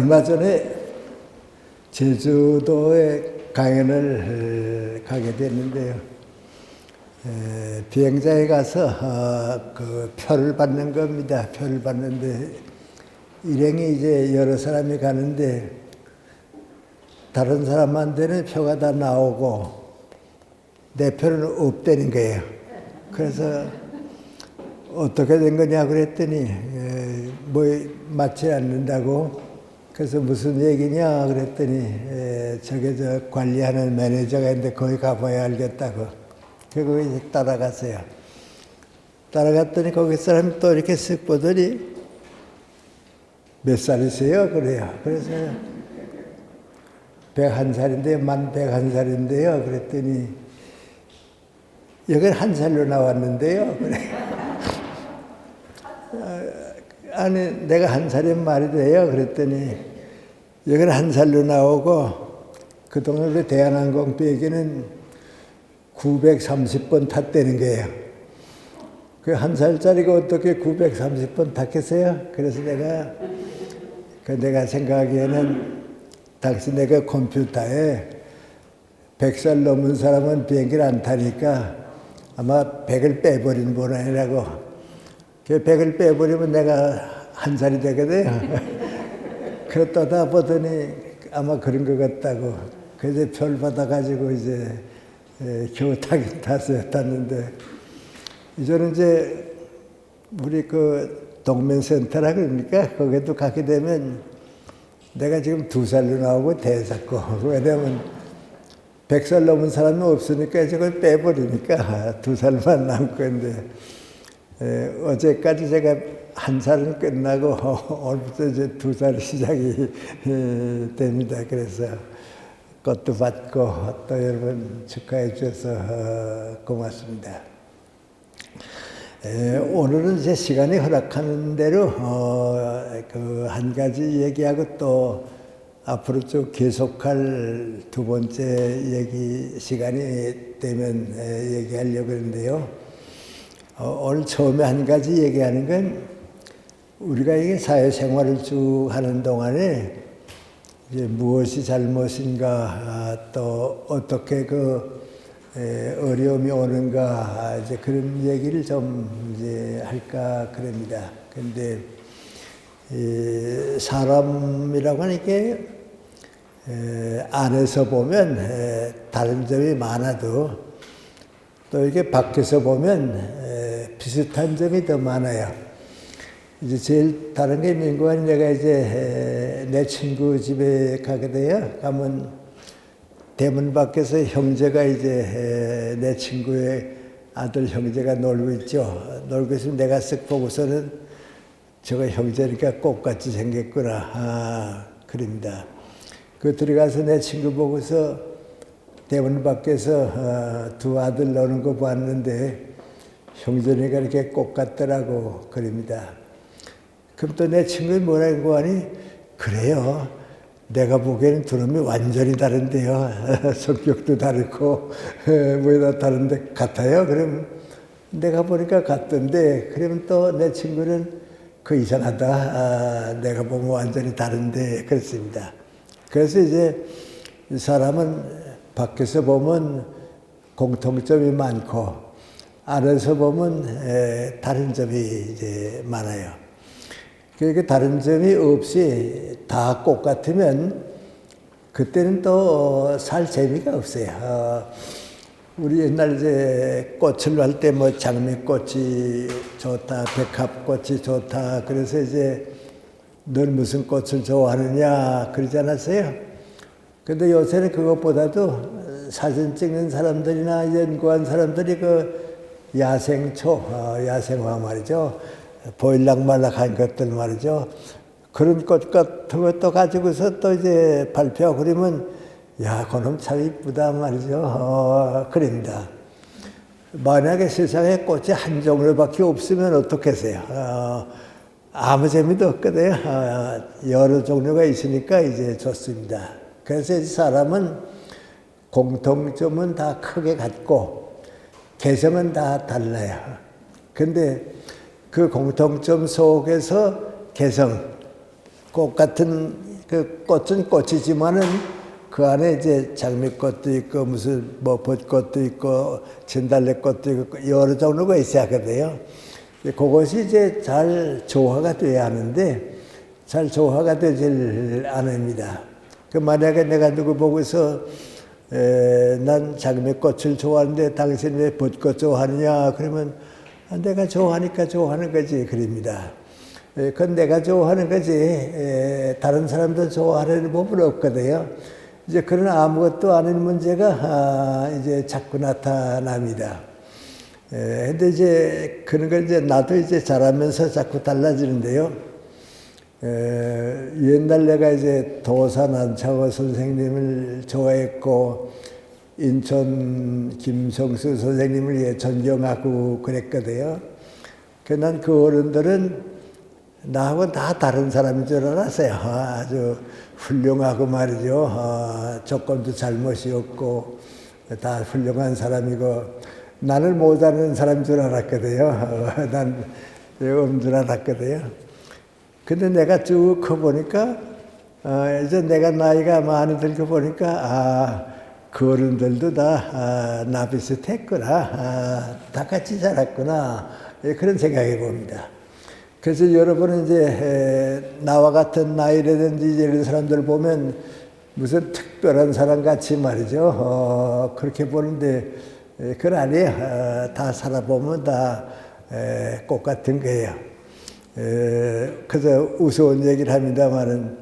얼마 전에 제주도에 강연을 가게 됐는데요. 비행장에 가서 그 표를 받는 겁니다. 표를 받는데 일행이 이제 여러 사람이 가는데 다른 사람한테는 표가 다 나오고 내 표는 없다는 거예요. 그래서 어떻게 된 거냐 그랬더니 뭐 맞지 않는다고. 그래서 무슨 얘기냐 그랬더니 저게 저 관리하는 매니저가 있는데 거기 가봐야 알겠다고. 그리고 이제 따라갔어요. 따라갔더니 거기 사람이 또 이렇게 쓱 보더니 몇 살이세요? 그래요. 그래서 101살인데요. 만 101살인데요. 그랬더니 여긴 한 살로 나왔는데요. 그래. 아니 내가 한 살인 말이 돼요. 그랬더니 여기는 한 살로 나오고 그 동네 대한항공 비행기는 930번 탔다는 거예요. 그 한 살짜리가 어떻게 930번 탔겠어요? 그래서 내가 생각하기에는 당신 그 컴퓨터에 100살 넘은 사람은 비행기를 안 타니까 아마 100을 빼버린 모양이라고. 그 100을 빼버리면 내가 한 살이 되거든요. 그러다 보더니 아마 그런 것 같다고. 그래서 별 받아가지고 이제 겨우 타긴 탔는데 이제는 이제 우리 그 동면센터라 그러니까 거기도 가게 되면 내가 지금 2살로 나오고 대사고 왜냐면 100살 넘은 사람이 없으니까 저걸 빼버리니까 2살만 남고 있는데 어제까지 제가 한 살은 끝나고 오늘부터 이제 2살 시작이 됩니다. 그래서 꽃도 받고 또 여러분 축하해 주셔서 고맙습니다. 오늘은 제 시간이 허락하는 대로 그 한 가지 얘기하고 또 앞으로 쭉 계속할 두 번째 얘기 시간이 되면 얘기하려고 하는데요. 오늘 처음에 한 가지 얘기하는 건 우리가 이게 사회생활을 쭉 하는 동안에 이제 무엇이 잘못인가 또 어떻게 그 어려움이 오는가 이제 그런 얘기를 좀 이제 할까 그럽니다. 근데 사람이라고 하는 게 안에서 보면 다른 점이 많아도 또 이렇게 밖에서 보면 비슷한 점이 더 많아요. 이제 제일 다른 게 민구한 내가 이제 내 친구 집에 가게 돼요. 가면 대문 밖에서 형제가 이제 내 친구의 아들 형제가 놀고 있죠. 놀고 있으면 내가 쓱 보고서는 저거 형제니까 꽃같이 생겼구나. 그럽니다. 그 들어가서 내 친구 보고서 대문 밖에서 두 아들 노는 거 봤는데 형제니까 이렇게 꽃 같더라고 그럽니다. 그럼 또 내 친구는 뭐라고 하니? 그래요. 내가 보기에는 두 놈이 완전히 다른데요. 성격도 다르고 뭐다 다른데 같아요. 그럼 내가 보니까 같던데 그러면 또 내 친구는 그 이상하다. 내가 보면 완전히 다른데 그렇습니다. 그래서 이제 사람은 밖에서 보면 공통점이 많고 안에서 보면 다른 점이 이제 많아요. 그러니까 다른 점이 없이 다 똑같으면 그때는 또 살 재미가 없어요. 우리 옛날 이제 꽃을 할 때 뭐 장미꽃이 좋다, 백합꽃이 좋다. 그래서 이제 넌 무슨 꽃을 좋아하느냐 그러지 않았어요? 근데 요새는 그것보다도 사진 찍는 사람들이나 연구한 사람들이 그 야생화 말이죠. 보일락말락한 것들 말이죠. 그런 꽃 같은 것도 가지고서 또 이제 발표하고 그러면 야, 그놈 참 이쁘다 말이죠. 그럽니다. 만약에 세상에 꽃이 한 종류밖에 없으면 어떻겠어요? 아무 재미도 없거든요. 여러 종류가 있으니까 이제 좋습니다. 그래서 사람은 공통점은 다 크게 같고 개성은 다 달라요. 근데 그 공통점 속에서 개성, 꽃 같은 그 꽃은 꽃이지만은 그 안에 이제 장미꽃도 있고 무슨 뭐 벚꽃도 있고 진달래꽃도 있고 여러 종류가 있어야 하거든요. 그것이 이제 잘 조화가 돼야 하는데 잘 조화가 되질 않습니다. 그 만약에 내가 누구 보고서 난 장미꽃을 좋아하는데 당신 왜 벚꽃 좋아하느냐 그러면 내가 좋아하니까 좋아하는 거지 그럽니다. 그건 내가 좋아하는 거지 다른 사람도 좋아하는 법은 없거든요. 이제 그런 아무것도 아닌 문제가 이제 자꾸 나타납니다. 근데 이제 그런 걸 이제 나도 이제 자라면서 자꾸 달라지는데요. 옛날 내가 이제 도산 안창호 선생님을 좋아했고 인천 김성수 선생님을 존경하고 그랬거든요. 난 그 어른들은 나하고 다 다른 사람인 줄 알았어요. 아주 훌륭하고 말이죠. 조건도 잘못이 없고 다 훌륭한 사람이고 나를 못하는 사람인 줄 알았거든요. 난 없는 줄 알았거든요. 근데 내가 쭉 커보니까 이제 내가 나이가 많이 들고 보니까 그 어른들도 다 나 비슷했구나. 다 같이 자랐구나. 그런 생각이 봅니다. 그래서 여러분은 이제 나와 같은 나이라든지 이런 사람들 보면 무슨 특별한 사람 같이 말이죠. 그렇게 보는데 그건 아니에요. 다 살아보면 다 똑같은 거예요. 그래서 우스운 얘기를 합니다만은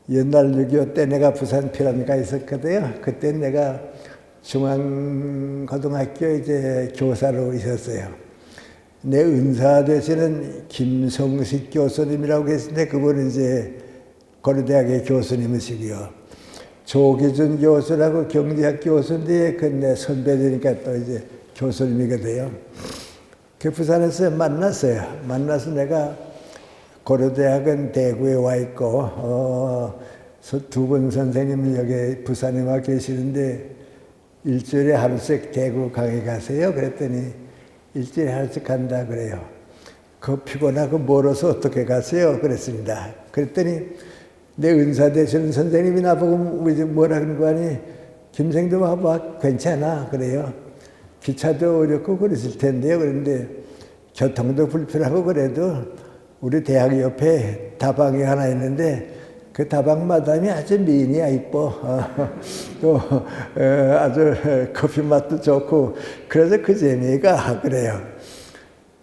옛날 6.25 때 내가 부산 피라미가 있었거든요. 그때 내가 중앙고등학교 이제 교사로 있었어요. 내 은사 되시는 김성식 교수님이라고 계신데 그분은 이제 고려대학의 교수님이시고요. 조기준 교수라고 경제학 교수인데 그 내 선배되니까 또 이제 교수님이거든요. 그 부산에서 만났어요. 만나서 내가 고려대학은 대구에 와 있고 두 분 선생님이 여기 부산에 와 계시는데 일주일에 하루씩 대구 강의 가세요. 그랬더니 일주일에 하루씩 간다 그래요. 그 피곤하고 멀어서 어떻게 가세요? 그랬습니다. 그랬더니 내 은사 되시는 선생님이 나보고 뭐라 그런 거 아니 김생도 와봐 괜찮아 그래요. 기차도 어렵고 그랬을 텐데요. 그런데 교통도 불편하고 그래도 우리 대학 옆에 다방이 하나 있는데 그 다방 마담이 아주 미인이야 이뻐. 또 아주 커피 맛도 좋고 그래서 그 재미가 그래요.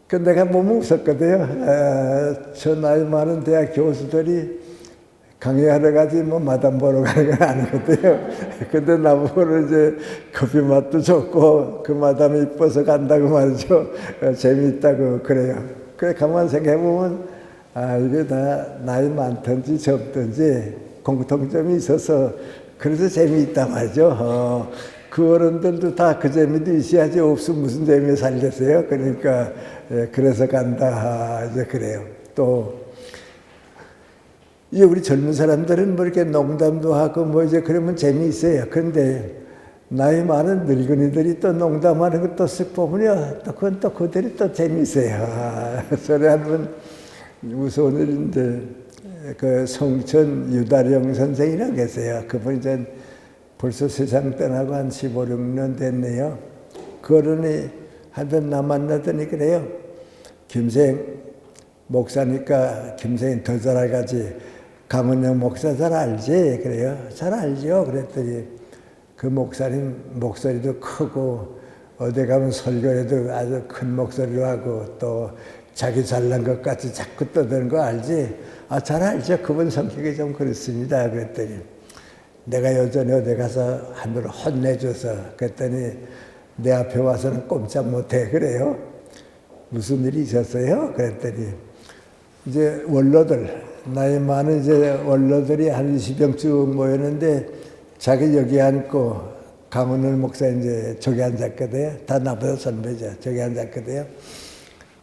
그 내가 너무 웃었거든요. 저 나이 많은 대학 교수들이 강의하러 가지 뭐 마담 보러 가는 건 아니거든요. 근데 나보고 이제 커피 맛도 좋고 그 마담이 이뻐서 간다고 말이죠. 재미있다고 그래요. 그래 가만 생각해보면 이게 다 나이 많든지 적든지 공통점이 있어서 그래서 재미있다 말이죠. 그 어른들도 다 그 재미도 있어야지 없으면 무슨 재미에 살겠어요. 그러니까 그래서 간다 이제 그래요. 또 이제 우리 젊은 사람들은 뭐 이렇게 농담도 하고 뭐 이제 그러면 재미있어요. 그런데 나이 많은 늙은이들이 또 농담하는 것도 쓱 보면요. 또 그건 또 그들이 또 재미있어요. 소리 하면 무서운 일인데 그 성천 유다령 선생이라고 계세요. 그분이 전 벌써 세상 떠나고 한 15, 16년 됐네요. 그 어른이 한번 나 만나더니 그래요. 김생 목사니까 김생이 더 잘 알겠지. 강은영 목사 잘 알지? 그래요. 잘 알죠. 그랬더니 그 목사님 목소리도 크고 어디 가면 설교에도 아주 큰 목소리로 하고 또 자기 잘난 것 같이 자꾸 떠드는 거 알지? 잘 알죠. 그분 성격이 좀 그렇습니다. 그랬더니 내가 여전히 어디 가서 한번 혼내줘서 그랬더니 내 앞에 와서는 꼼짝 못해. 그래요. 무슨 일이 있었어요? 그랬더니 이제 원로들, 나이 많은 이제 원로들이 한 20명쯤 모였는데 자기 여기 앉고 강원을 목사 이제 저기 앉았거든요. 다 나보다 선배죠. 저기 앉았거든요.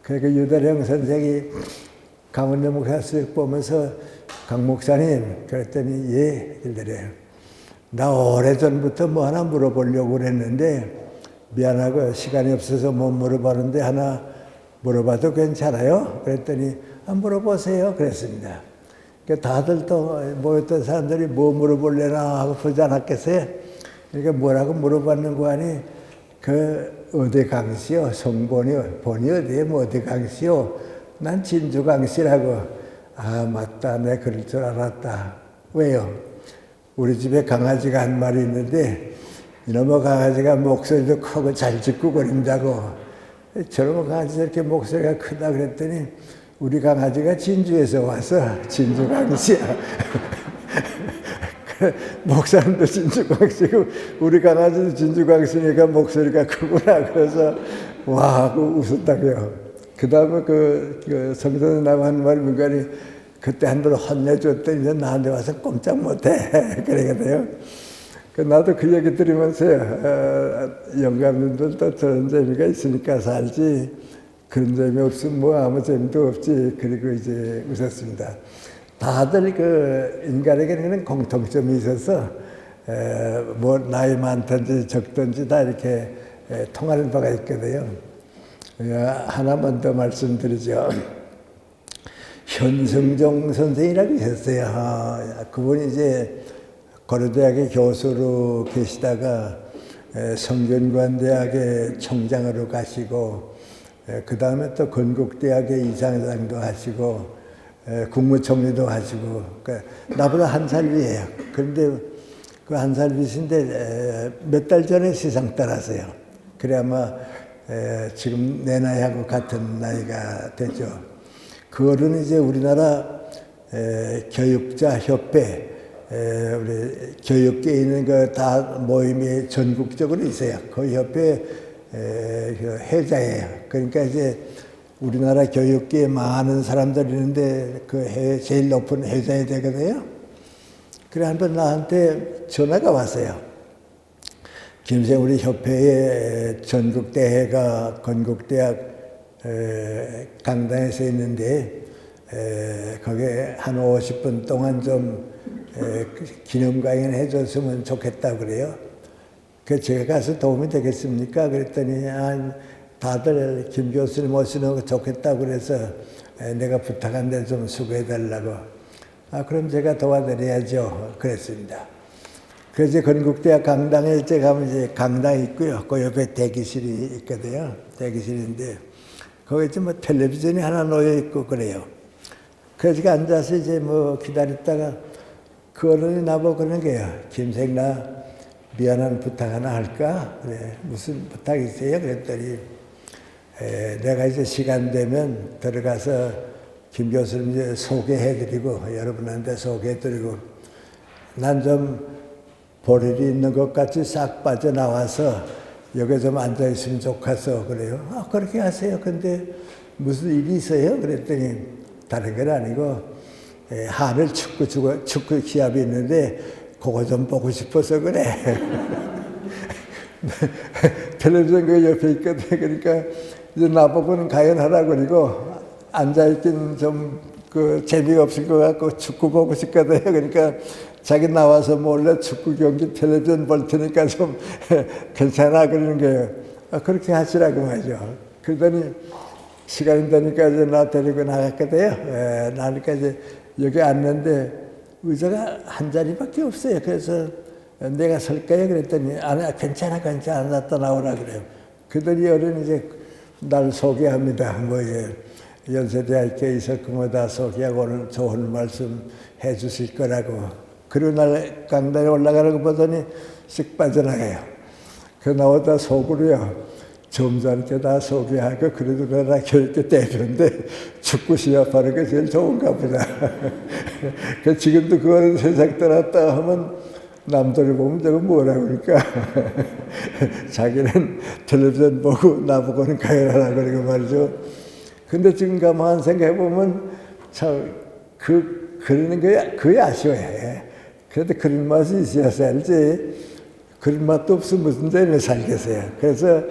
그러니까 유다령 선생이 강원래 목사 쓱 보면서 강 목사님 그랬더니 예 이래요. 나 오래전부터 뭐 하나 물어보려고 그랬는데 미안하고 시간이 없어서 못 물어봤는데 하나 물어봐도 괜찮아요? 그랬더니 물어보세요. 그랬습니다. 그러니까 다들 또 모였던 사람들이 뭐 물어볼래나 하고 보지 않았겠어요? 그러니까 뭐라고 물어봤는 거 아니, 그 어디 강씨요? 성본이 본이 어디에 뭐 어디 강씨요? 난 진주 강씨라고. 아 맞다, 내 그럴 줄 알았다. 왜요? 우리 집에 강아지가 한 마리 있는데 이놈의 강아지가 목소리도 크고 잘 짖고 그린다고. 저놈의 강아지 저렇게 목소리가 크다 그랬더니 우리 강아지가 진주에서 와서 진주 강씨야. 목사님도 진주 강씨고 우리 강아지도 진주 강씨니까 목소리가 크구나. 그래서 와 하고 웃었다고요. 그 다음에 그 성전에 나한 말 민간이 그때 한 번 혼내줬더니 이제 나한테 와서 꼼짝 못해. 그러거든요. 나도 그 얘기 들으면서요, 영감님들도 저런 재미가 있으니까 살지, 그런 재미 없으면 뭐 아무 재미도 없지. 그리고 이제 웃었습니다. 다들 그 인간에게는 공통점이 있어서, 뭐 나이 많든지 적든지 다 이렇게 통하는 바가 있거든요. 하나만 더 말씀드리죠. 현승종 선생이라고 계셨어요. 그분이 이제 고려대학의 교수로 계시다가 성균관대학의 총장으로 가시고, 그 다음에 또 건국대학의 이사장도 하시고, 국무총리도 하시고, 그러니까 나보다 한 살 위예요. 그런데 그 한 살 위신데 몇 달 전에 세상 떠나세요. 그래 아마 지금 내 나이하고 같은 나이가 되죠. 그거는 이제 우리나라 교육자 협회, 우리 교육계에 있는 그 다 모임이 전국적으로 있어요. 그 협회 회장이에요. 그러니까 이제 우리나라 교육계에 많은 사람들이 있는데 그 제일 높은 회장이 되거든요. 그래 한번 나한테 전화가 왔어요. 김생 우리 협회의 전국대회가 건국대학 강당에서 있는데 거기에 한 50분 동안 좀 기념 강연 해줬으면 좋겠다고 그래요. 그 제가 가서 도움이 되겠습니까? 그랬더니 다들 김 교수님 오시는 거 좋겠다고 그래서 내가 부탁한데 좀 수고해달라고. 그럼 제가 도와드려야죠. 그랬습니다. 그래서 건국대학 강당에 제가 가면 이제 강당이 있고요. 그 옆에 대기실이 있거든요. 대기실인데 거기 이제 뭐 텔레비전이 하나 놓여 있고 그래요. 그래서 제가 앉아서 이제 뭐 기다렸다가 그 어른이 나보고 그러는 거예요. 김생 나 미안한 부탁 하나 할까? 그래. 무슨 부탁이 있어요? 그랬더니 내가 이제 시간 되면 들어가서 김 교수님 이제 소개해드리고 여러분한테 소개해드리고 난 좀 볼일이 있는 것 같이 싹 빠져나와서 여기 좀 앉아있으면 좋겠어. 그래요. 그렇게 하세요. 근데 무슨 일이 있어요? 그랬더니 다른 건 아니고 하늘 축구 시합이 있는데 그거 좀 보고 싶어서 그래. 텔레비전 그 옆에 있거든. 그러니까 이제 나보고는 가연하라고 그러고 앉아있긴 좀 그 재미가 없을 것 같고 축구 보고 싶거든요. 그러니까 자기 나와서 몰래 축구 경기 텔레비전 볼 테니까 좀 괜찮아 그러는 거예요. 그렇게 하시라고 하죠. 그러더니 시간이 되니까 이제 나 데리고 나갔거든요. 나니까 이제 여기 앉는데 의자가 한 자리밖에 없어요. 그래서 내가 설까요? 그랬더니 괜찮아 나왔다 나오라 그래요. 그러더니 어른이 이제 날 소개합니다. 뭐 이제 연세대학교에 있었고 뭐 다 소개하고 오늘 좋은 말씀 해주실 거라고. 그리고 날 강당에 올라가는 거 보더니 쓱 빠져나가요. 그 나오다 속으로요. 점잖게 다 소개하고 그래도 내가 교육계 대표인데 축구 시합하는 게 제일 좋은가 보다. 그 지금도 그거는 세상 떠났다 하면 남들이 보면 저거 뭐라 그러니까 자기는 텔레비전 보고 나보고는 가열하라 그러고 말이죠. 근데 지금 가만 생각해보면 참 그러는 게 그게 아쉬워요. 그래도 그런 맛이 있어야 살지 그런 맛도 없으면 무슨 재미에 살겠어요. 그래서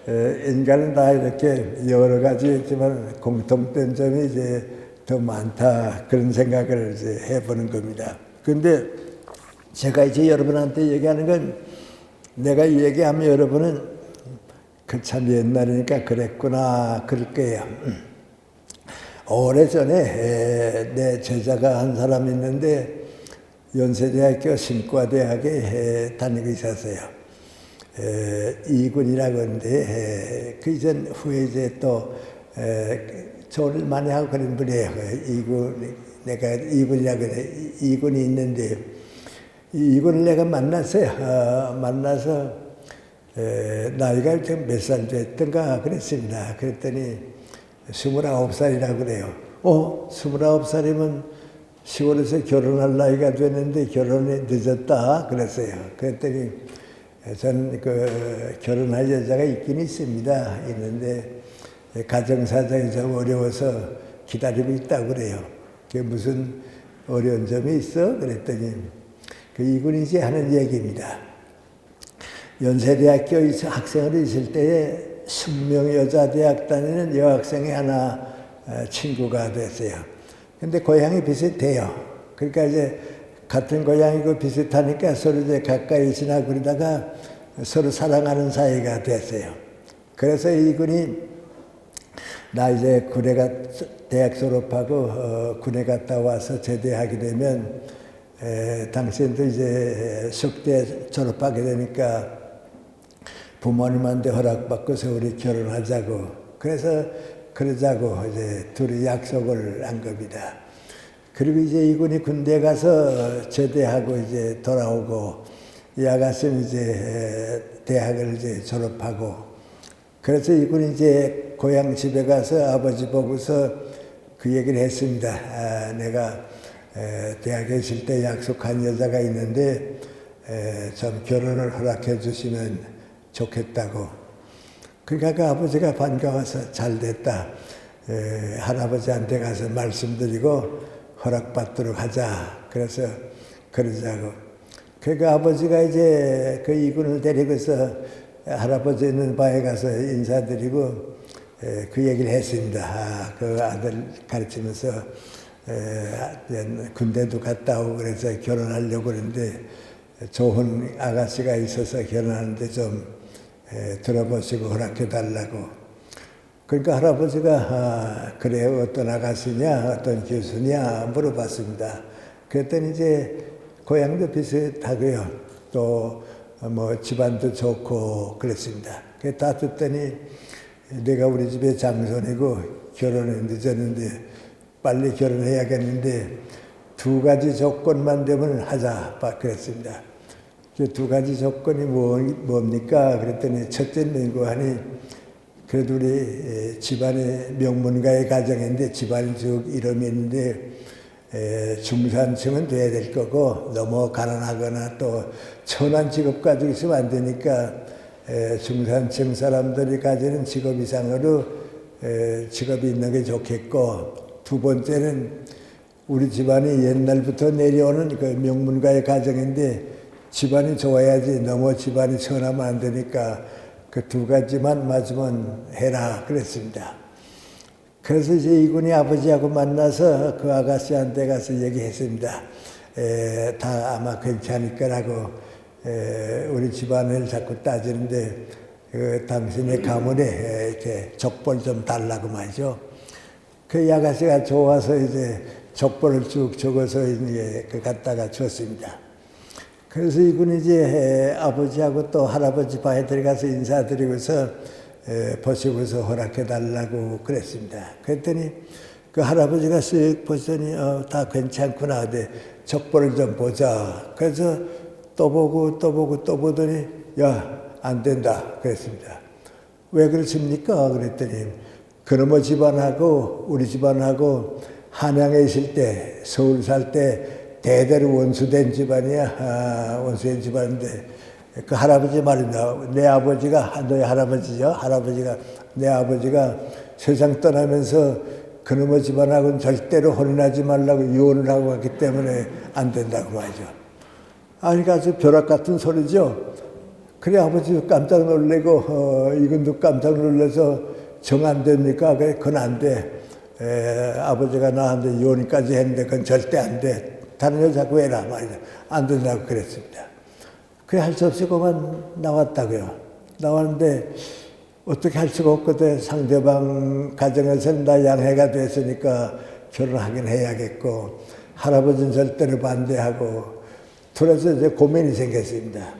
인간은 다 이렇게 여러 가지 있지만 공통된 점이 이제 더 많다 그런 생각을 이제 해보는 겁니다. 그런데 제가 이제 여러분한테 얘기하는 건 내가 이 얘기하면 여러분은 그 참 옛날이니까 그랬구나 그럴 거예요. 오래전에 내 제자가 한 사람 있는데 연세대학교 신과대학에 다니고 있었어요. 이군이라고 하는데 그 이전 후에 이제 또 조언을 많이 하고 그런 분이에요. 내가 이군이라고 그래. 이군이 있는데 이군을 내가 만났어요. 만나서 나이가 몇 살 됐던가 그랬습니다. 그랬더니 29살이라고 그래요. 29살이면 시골에서 결혼할 나이가 되는데 결혼이 늦었다 그랬어요. 그랬더니 전 결혼할 여자가 있긴 있습니다. 있는데 가정사정이 좀 어려워서 기다리고 있다고 그래요. 그게 무슨 어려운 점이 있어? 그랬더니 그 이군이지 하는 얘기입니다. 연세대학교 학생으로 있을 때에 숙명 여자대학 다니는 여학생이 하나 친구가 됐어요. 근데 고향이 비슷해요. 그러니까 이제 같은 고향이고 비슷하니까 서로 이제 가까이 지나고 그러다가 서로 사랑하는 사이가 됐어요. 그래서 이군이 나 이제 군에 대학 졸업하고 군에 갔다 와서 제대하게 되면 당신도 이제 숙대 졸업하게 되니까 부모님한테 허락받고서 우리 결혼하자고. 그래서 그러자고 이제 둘이 약속을 한 겁니다. 그리고 이제 이군이 군대 가서 제대하고 이제 돌아오고 이 아가씨는 이제 대학을 이제 졸업하고 그래서 이군이 이제 고향 집에 가서 아버지 보고서 그 얘기를 했습니다. 내가 대학에 있을 때 약속한 여자가 있는데 좀 결혼을 허락해 주시면 좋겠다고. 그러니까 그 아버지가 반가워서 잘 됐다. 할아버지한테 가서 말씀드리고 허락받도록 하자. 그래서 그러자고. 그러니까 아버지가 이제 그 이군을 데리고서 할아버지 있는 바에 가서 인사드리고 그 얘기를 했습니다. 그 아들 가르치면서 군대도 갔다 오고 그래서 결혼하려고 그러는데 좋은 아가씨가 있어서 결혼하는데 좀 들어보시고 허락해달라고. 그러니까 할아버지가 그래 어떤 아가씨냐 어떤 교수냐 물어봤습니다. 그랬더니 이제 고향도 비슷하고요. 또 뭐 집안도 좋고 그랬습니다. 다 듣더니 내가 우리 집의 장손이고 결혼이 늦었는데 빨리 결혼해야겠는데 2가지 조건만 되면 하자 그랬습니다. 그 2가지 조건이 뭡니까? 그랬더니 첫째는 하니 그래도 우리 집안이 명문가의 가정인데 집안이 쭉 이름이 있는데 중산층은 돼야 될 거고 너무 가난하거나 또 천한 직업 가지고 있으면 안 되니까 중산층 사람들이 가지는 직업 이상으로 직업이 있는 게 좋겠고 2번째는 우리 집안이 옛날부터 내려오는 그 명문가의 가정인데 집안이 좋아야지 너무 집안이 천하면 안 되니까 그 2가지만 맞으면 해라 그랬습니다. 그래서 이제 이군이 아버지하고 만나서 그 아가씨한테 가서 얘기했습니다. 다 아마 괜찮을 거라고 우리 집안을 자꾸 따지는데 당신의 가문에 이렇게 족보를 좀 달라고 말이죠. 그 아가씨가 좋아서 이제 족보를 쭉 적어서 이제 갖다가 줬습니다. 그래서 이군이 이제 아버지하고 또 할아버지 방에 들어가서 인사드리고서 보시고서 허락해달라고 그랬습니다. 그랬더니 그 할아버지가 쓱 보시더니 다 괜찮구나. 근데 족보를 좀 보자. 그래서 또 보고 또 보더니 야, 안 된다 그랬습니다. 왜 그렇습니까? 그랬더니 그놈의 집안하고 우리 집안하고 한양에 있을 때 서울 살 때 대대로 원수된 집안이야. 원수된 집안인데 그 할아버지 말입니다. 내 아버지가 너희 할아버지죠. 내 아버지가 세상 떠나면서 그놈의 집안하고는 절대로 혼인하지 말라고 유언을 하고 갔기 때문에 안 된다고 말이죠. 아니 아주 벼락 같은 소리죠. 그래 아버지도 깜짝 놀래고 이건도 깜짝 놀라서 정 안 됩니까? 그래 그건 안 돼. 아버지가 나한테 유언까지 했는데 그건 절대 안 돼. 다른 여자 구해라 말이죠. 안 된다고 그랬습니다. 그래 할 수 없이 그만 나왔다고요. 나왔는데 어떻게 할 수가 없거든. 상대방 가정에서는 나 양해가 됐으니까 결혼하긴 해야겠고, 할아버지는 절대로 반대하고, 둘에서 이제 고민이 생겼습니다.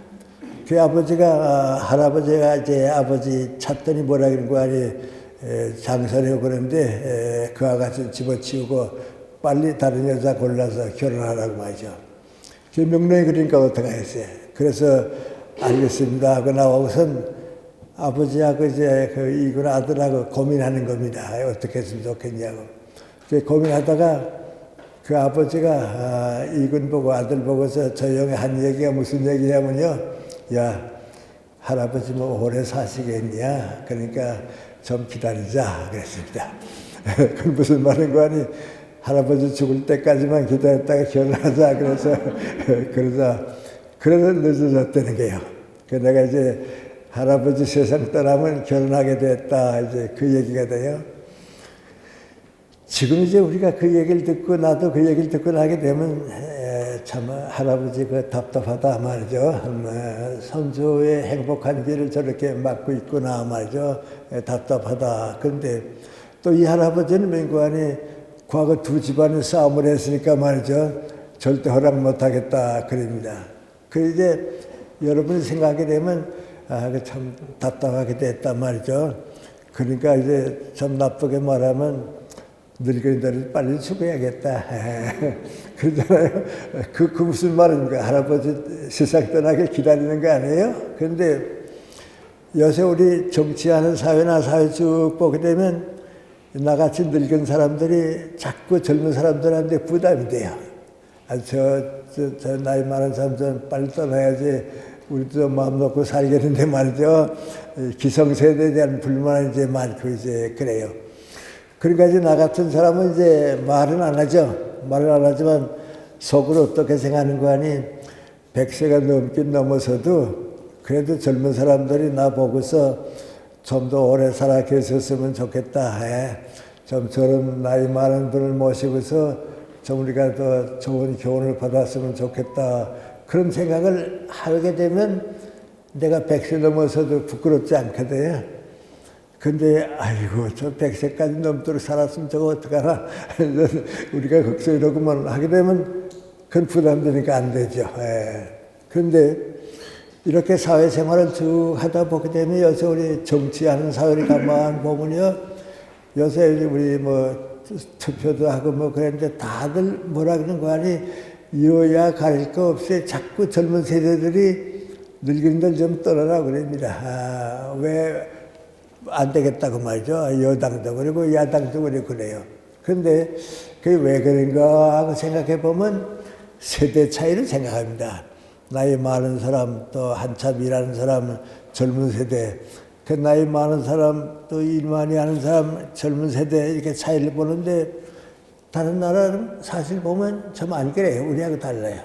그 할아버지가 이제 아버지 찾더니 뭐라 그런 거 아니, 장사려고 그러는데, 그 아가씨 집어치우고 빨리 다른 여자 골라서 결혼하라고 말이죠. 그 명령이 그러니까 어떡하겠어요. 그래서 알겠습니다 하고 나오고선 아버지하고 이제 그 이군 아들하고 고민하는 겁니다. 어떻게 했으면 좋겠냐고. 고민하다가 그 아버지가 이군 보고 아들 보고서 조용히 한 얘기가 무슨 얘기냐면요. 야, 할아버지 뭐 오래 사시겠냐? 그러니까 좀 기다리자 그랬습니다. 그건 무슨 말인 거 아니? 할아버지 죽을 때까지만 기다렸다가 결혼하자 그래서 늦어졌다는 게요. 내가 이제 할아버지 세상 떠나면 결혼하게 됐다 이제 그 얘기가 돼요. 지금 이제 우리가 그 얘기를 듣고 나도 그 얘기를 듣고 나게 되면 참 할아버지 그 답답하다 말이죠. 손주의 행복한 길을 저렇게 막고 있구나 말이죠. 답답하다. 그런데 또 이 할아버지는 맹구하니 과거 두 집안이 싸움을 했으니까 말이죠. 절대 허락 못하겠다 그럽니다. 그 이제 여러분이 생각하게 되면 참 답답하게 됐단 말이죠. 그러니까 이제 좀 나쁘게 말하면 늙은이들을 빨리 죽어야겠다. 그러잖아요. 그 무슨 말입니까? 할아버지 세상 떠나게 기다리는 거 아니에요? 그런데 요새 우리 정치하는 사회나 사회 쭉 보게 되면 나같이 늙은 사람들이 자꾸 젊은 사람들한테 부담이 돼요. 저 나이 많은 사람 좀 빨리 떠나야지 우리도 마음 놓고 살겠는데 말이죠. 기성세대에 대한 불만이 이제 많고 이제 그래요. 그러니까 이제 나 같은 사람은 이제 말은 안 하죠. 말은 안 하지만 속으로 어떻게 생각하는 거 아니? 100세가 넘긴 넘어서도 그래도 젊은 사람들이 나 보고서 좀 더 오래 살아 계셨으면 좋겠다. 좀 저런 나이 많은 분을 모시고서 좀 우리가 더 좋은 교훈을 받았으면 좋겠다. 그런 생각을 하게 되면 내가 100세 넘어서도 부끄럽지 않거든요. 근데 아이고 저 100세까지 넘도록 살았으면 저거 어떡하나. 우리가 걱정 이러고만 하게 되면 그건 부담되니까 안 되죠. 그런데 이렇게 사회생활을 쭉 하다 보게 되면 요새 우리 정치하는 사회를 가만 보면요. 요새 우리 뭐 투표도 하고 뭐 그랬는데 다들 뭐라 그러는 거 아니? 여야 가릴 거 없이 자꾸 젊은 세대들이 늙은이들 좀 떠나라 그럽니다. 왜 안 되겠다고 말이죠. 여당도 그리고 야당도 그래요. 그런데 그게 왜 그런가 하고 생각해 보면 세대 차이를 생각합니다. 나이 많은 사람 또 한참 일하는 사람 젊은 세대, 그 나이 많은 사람 또 일 많이 하는 사람 젊은 세대 이렇게 차이를 보는데 다른 나라는 사실 보면 좀 안 그래요. 우리하고 달라요.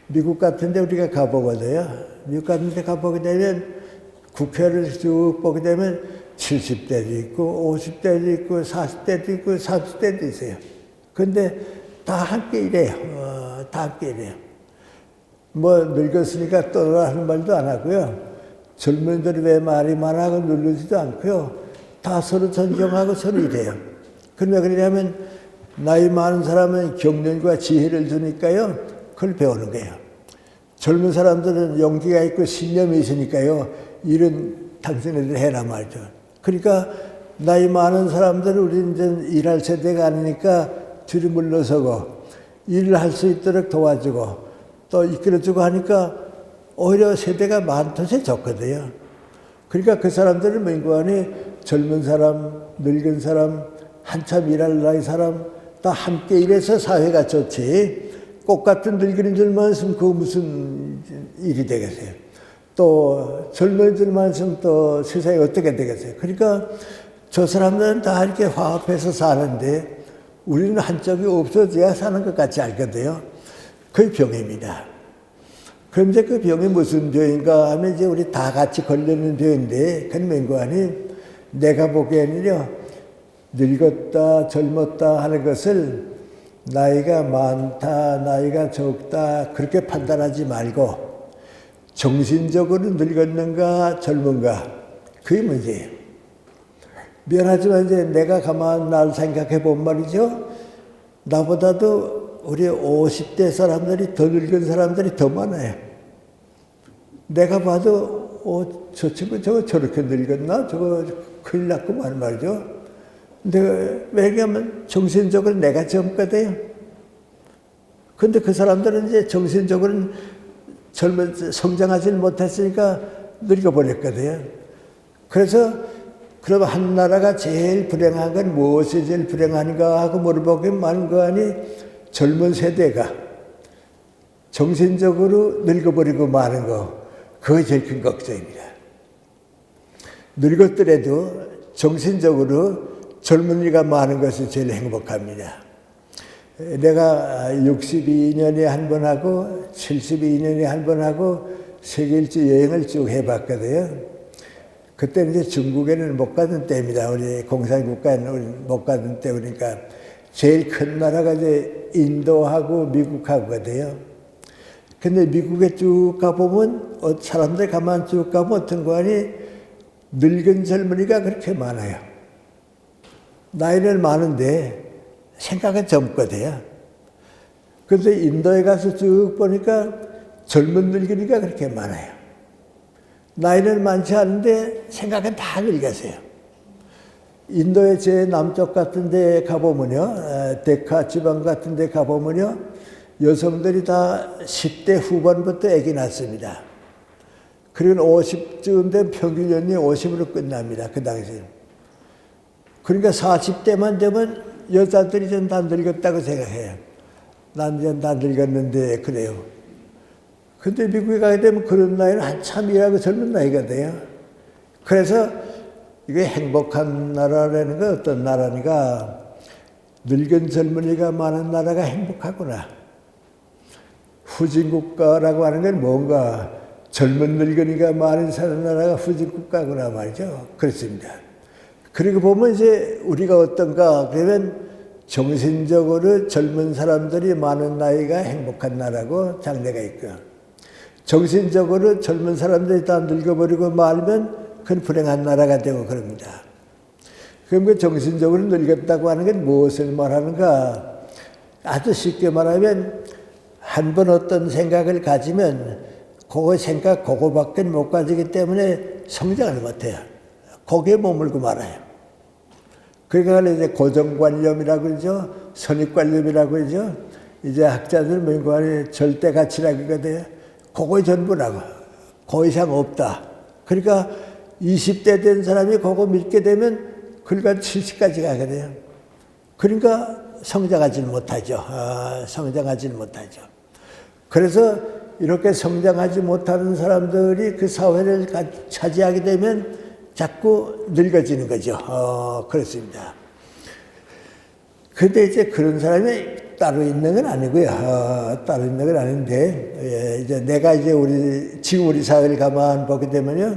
미국 같은 데 우리가 가보거든요. 미국 같은 데 가보게 되면 국회를 쭉 보게 되면 70대도 있고 50대도 있고 40대도 있고 30대도 있어요. 그런데 다 함께 일해요. 다 함께 일해요. 뭐 늙었으니까 떠나라 하는 말도 안 하고요. 젊은이들이 왜 말이 많아고 누르지도 않고요. 다 서로 존경하고 서로 일해요. 그러면 그러냐면 나이 많은 사람은 경륜과 지혜를 주니까요. 그걸 배우는 거예요. 젊은 사람들은 용기가 있고 신념이 있으니까요. 일은 당신네들 해라 말이죠. 그러니까 나이 많은 사람들은 우리 이제 일할 세대가 아니니까 뒤로 물러서고 일을 할 수 있도록 도와주고 또 이끌어주고 하니까 오히려 세대가 많듯이 좋거든요. 그러니까 그 사람들은 맹구하니 젊은 사람, 늙은 사람, 한참 일할 나이 사람 다 함께 일해서 사회가 좋지. 꽃같은 늙은이들만 있으면 그거 무슨 일이 되겠어요. 또 젊은이들만 있으면 또 세상이 어떻게 되겠어요. 그러니까 저 사람들은 다 이렇게 화합해서 사는데 우리는 한쪽이 없어져야 사는 것 같이 알거든요. 그게 병입니다. 그럼 이제 그 병이 무슨 병인가 하면 이제 우리 다 같이 걸리는 병인데 그건 맹구하니 내가 보기에는요. 늙었다 젊었다 하는 것을 나이가 많다 나이가 적다 그렇게 판단하지 말고 정신적으로 늙었는가 젊은가 그게 문제예요. 미안하지만 이제 내가 가만 날 생각해 본 말이죠. 나보다도 우리 50대 사람들이 더 늙은 사람들이 더 많아요. 내가 봐도 저 친구 저렇게 늙었나? 저거 큰일 났구만 말이죠. 근데 왜냐하면 정신적으로 내가 젊거든요. 근데 그 사람들은 이제 정신적으로는 성장하지 못했으니까 늙어버렸거든요. 그래서 그럼 한 나라가 제일 불행한 건 무엇이 제일 불행한가 하고 물어보기만 많은 거 아니 젊은 세대가 정신적으로 늙어버리고 마는 거, 그게 제일 큰 걱정입니다. 늙었더라도 정신적으로 젊은이가 많은 것이 제일 행복합니다. 내가 62년에 한 번 하고 72년에 한 번 하고 세계 일주 여행을 쭉 해봤거든요. 그때는 이제 중국에는 못 가던 때입니다. 우리 공산국가는 못 가던 때 그러니까 제일 큰 나라가 이제 인도하고 미국하거든요. 근데 미국에 쭉 가보면 사람들 가만 쭉 가면 어떤 거 아니 늙은 젊은이가 그렇게 많아요. 나이는 많은데 생각은 젊거든요. 그런데 인도에 가서 쭉 보니까 젊은 늙은이가 그렇게 많아요. 나이는 많지 않은데 생각은 다 늙었어요. 인도의 제 남쪽 같은 데 가보면요, 데카 지방 같은 데 가보면요, 여성들이 다 10대 후반부터 아기 낳습니다. 그리고 50쯤 된 평균 연령이 50으로 끝납니다. 그 당시에. 그러니까 40대만 되면 여자들이 좀 다 늙었다고 생각해요. 난 이제 다 늙었는데 그래요. 근데 미국에 가게 되면 그런 나이는 한참 일하고 젊은 나이가 돼요. 그래서 이게 행복한 나라라는 건 어떤 나라니까 늙은 젊은이가 많은 나라가 행복하구나. 후진국가라고 하는 건 뭔가 젊은 늙은이가 많이 사는 나라가 후진국가구나 말이죠. 그렇습니다. 그리고 보면 이제 우리가 어떤가 그러면 정신적으로 젊은 사람들이 많은 나이가 행복한 나라고 장래가 있고 정신적으로 젊은 사람들이 다 늙어버리고 말면 그건 불행한 나라가 되고 그럽니다. 그럼 그 정신적으로 늙었다고 하는 건 무엇을 말하는가? 아주 쉽게 말하면 한 번 어떤 생각을 가지면 그거 생각 그거밖에 못 가지기 때문에 성장을 못해요. 거기에 머물고 말아요. 그러니까 이제 고정관념이라고 그러죠. 선입관념이라고 그러죠. 이제 학자들 명관이 절대 가치라고 그러거든요. 그거 전부라고. 그 이상 없다. 그러니까 20대 된 사람이 그거 믿게 되면 그러니까 70까지 가거든요. 그러니까 성장하지 못하죠. 성장하지 못하죠. 그래서 이렇게 성장하지 못하는 사람들이 그 사회를 차지하게 되면 자꾸 늙어지는 거죠. 그렇습니다. 근데 이제 그런 사람이 따로 있는 건 아니고요. 따로 있는 건 아닌데, 이제 내가 이제 지금 우리 사회를 가만 보게 되면요.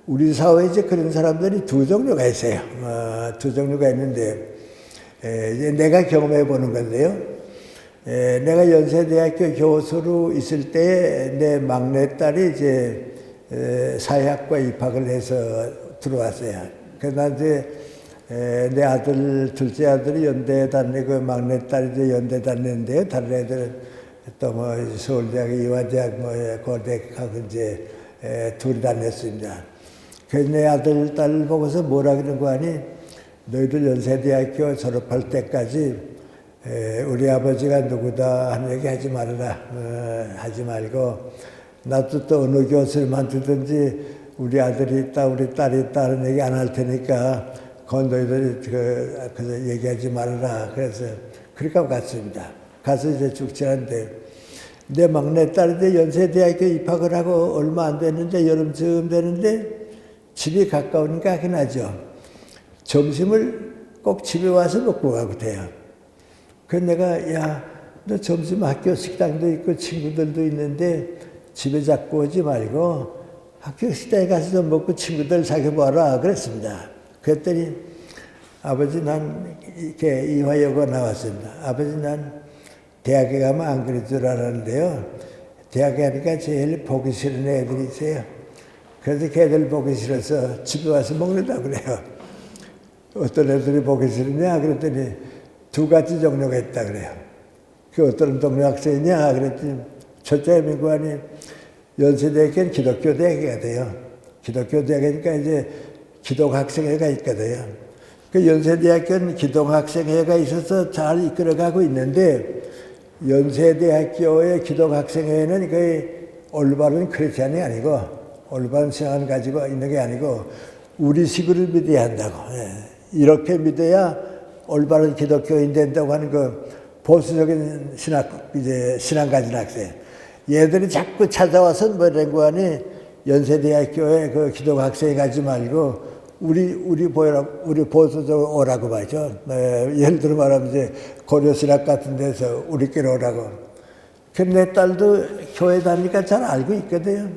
우리 사회에 이제 그런 사람들이 두 종류가 있어요. 두 종류가 있는데, 이제 내가 경험해 보는 건데요. 내가 연세대학교 교수로 있을 때 내 막내딸이 이제 사회학과 입학을 해서 들어왔어요. 그래서 이제 내 아들, 둘째 아들이 연대에 다니고 막내딸이 이제 연대 다니는데요. 다른 애들은 또 뭐 서울대학, 이화대학, 뭐 고대학하고 이제 둘이 다녔습니다. 그래서 내 아들, 딸 보고서 뭐라 그러는 거 아니? 너희들 연세대학교 졸업할 때까지 우리 아버지가 누구다 하는 얘기 하지 말아라. 하지 말고 나도 또 어느 교수를 두든지 우리 아들이 있다, 우리 딸이 있다 하는 얘기 안 할 테니까 그건 너희들이 그래서 얘기하지 말아라. 그래서 그렇게 갔습니다. 가서 이제 쭉 지났는데 내 막내딸이 연세대학교 입학을 하고 얼마 안 됐는데 여름쯤 되는데 집이 가까우니까 하긴 하죠. 점심을 꼭 집에 와서 먹고 가고 돼요. 그래서 내가 야, 너 점심 학교 식당도 있고 친구들도 있는데 집에 자꾸 오지 말고 학교 식당에 가서 좀 먹고 친구들 사귀어봐라 그랬습니다. 그랬더니 아버지 난 이렇게 이화여고 나왔습니다. 아버지 난 대학에 가면 안 그럴 줄 알았는데요. 대학에 가니까 제일 보기 싫은 애들이 있어요. 그래서 걔들 보기 싫어서 집에 와서 먹는다 그래요. 어떤 애들이 보기 싫으냐 그랬더니 두 가지 종류가 있다 그래요. 그 어떤 동료 학생이냐 그랬더니 첫째 민관이 연세대학교는 기독교 대학이 돼요. 기독교 대학이니까 이제 기독학생회가 있거든요. 그 연세대학교는 기독학생회가 있어서 잘 이끌어가고 있는데 연세대학교의 기독학생회는 거의 올바른 크리스찬이 아니고 올바른 신앙을 가지고 있는 게 아니고 우리식으로 믿어야 한다고. 이렇게 믿어야 올바른 기독교인 된다고 하는 그 보수적인 신앙 가진 학생. 얘들이 자꾸 찾아와서 뭐라는 거 아니 연세대학교에 그 기독학생이 가지 말고 우리 보수적으로 오라고 말이죠. 예를 들어 말하면 이제 고려신학 같은 데서 우리끼리 오라고. 근데 내 딸도 교회 다니니까 잘 알고 있거든요.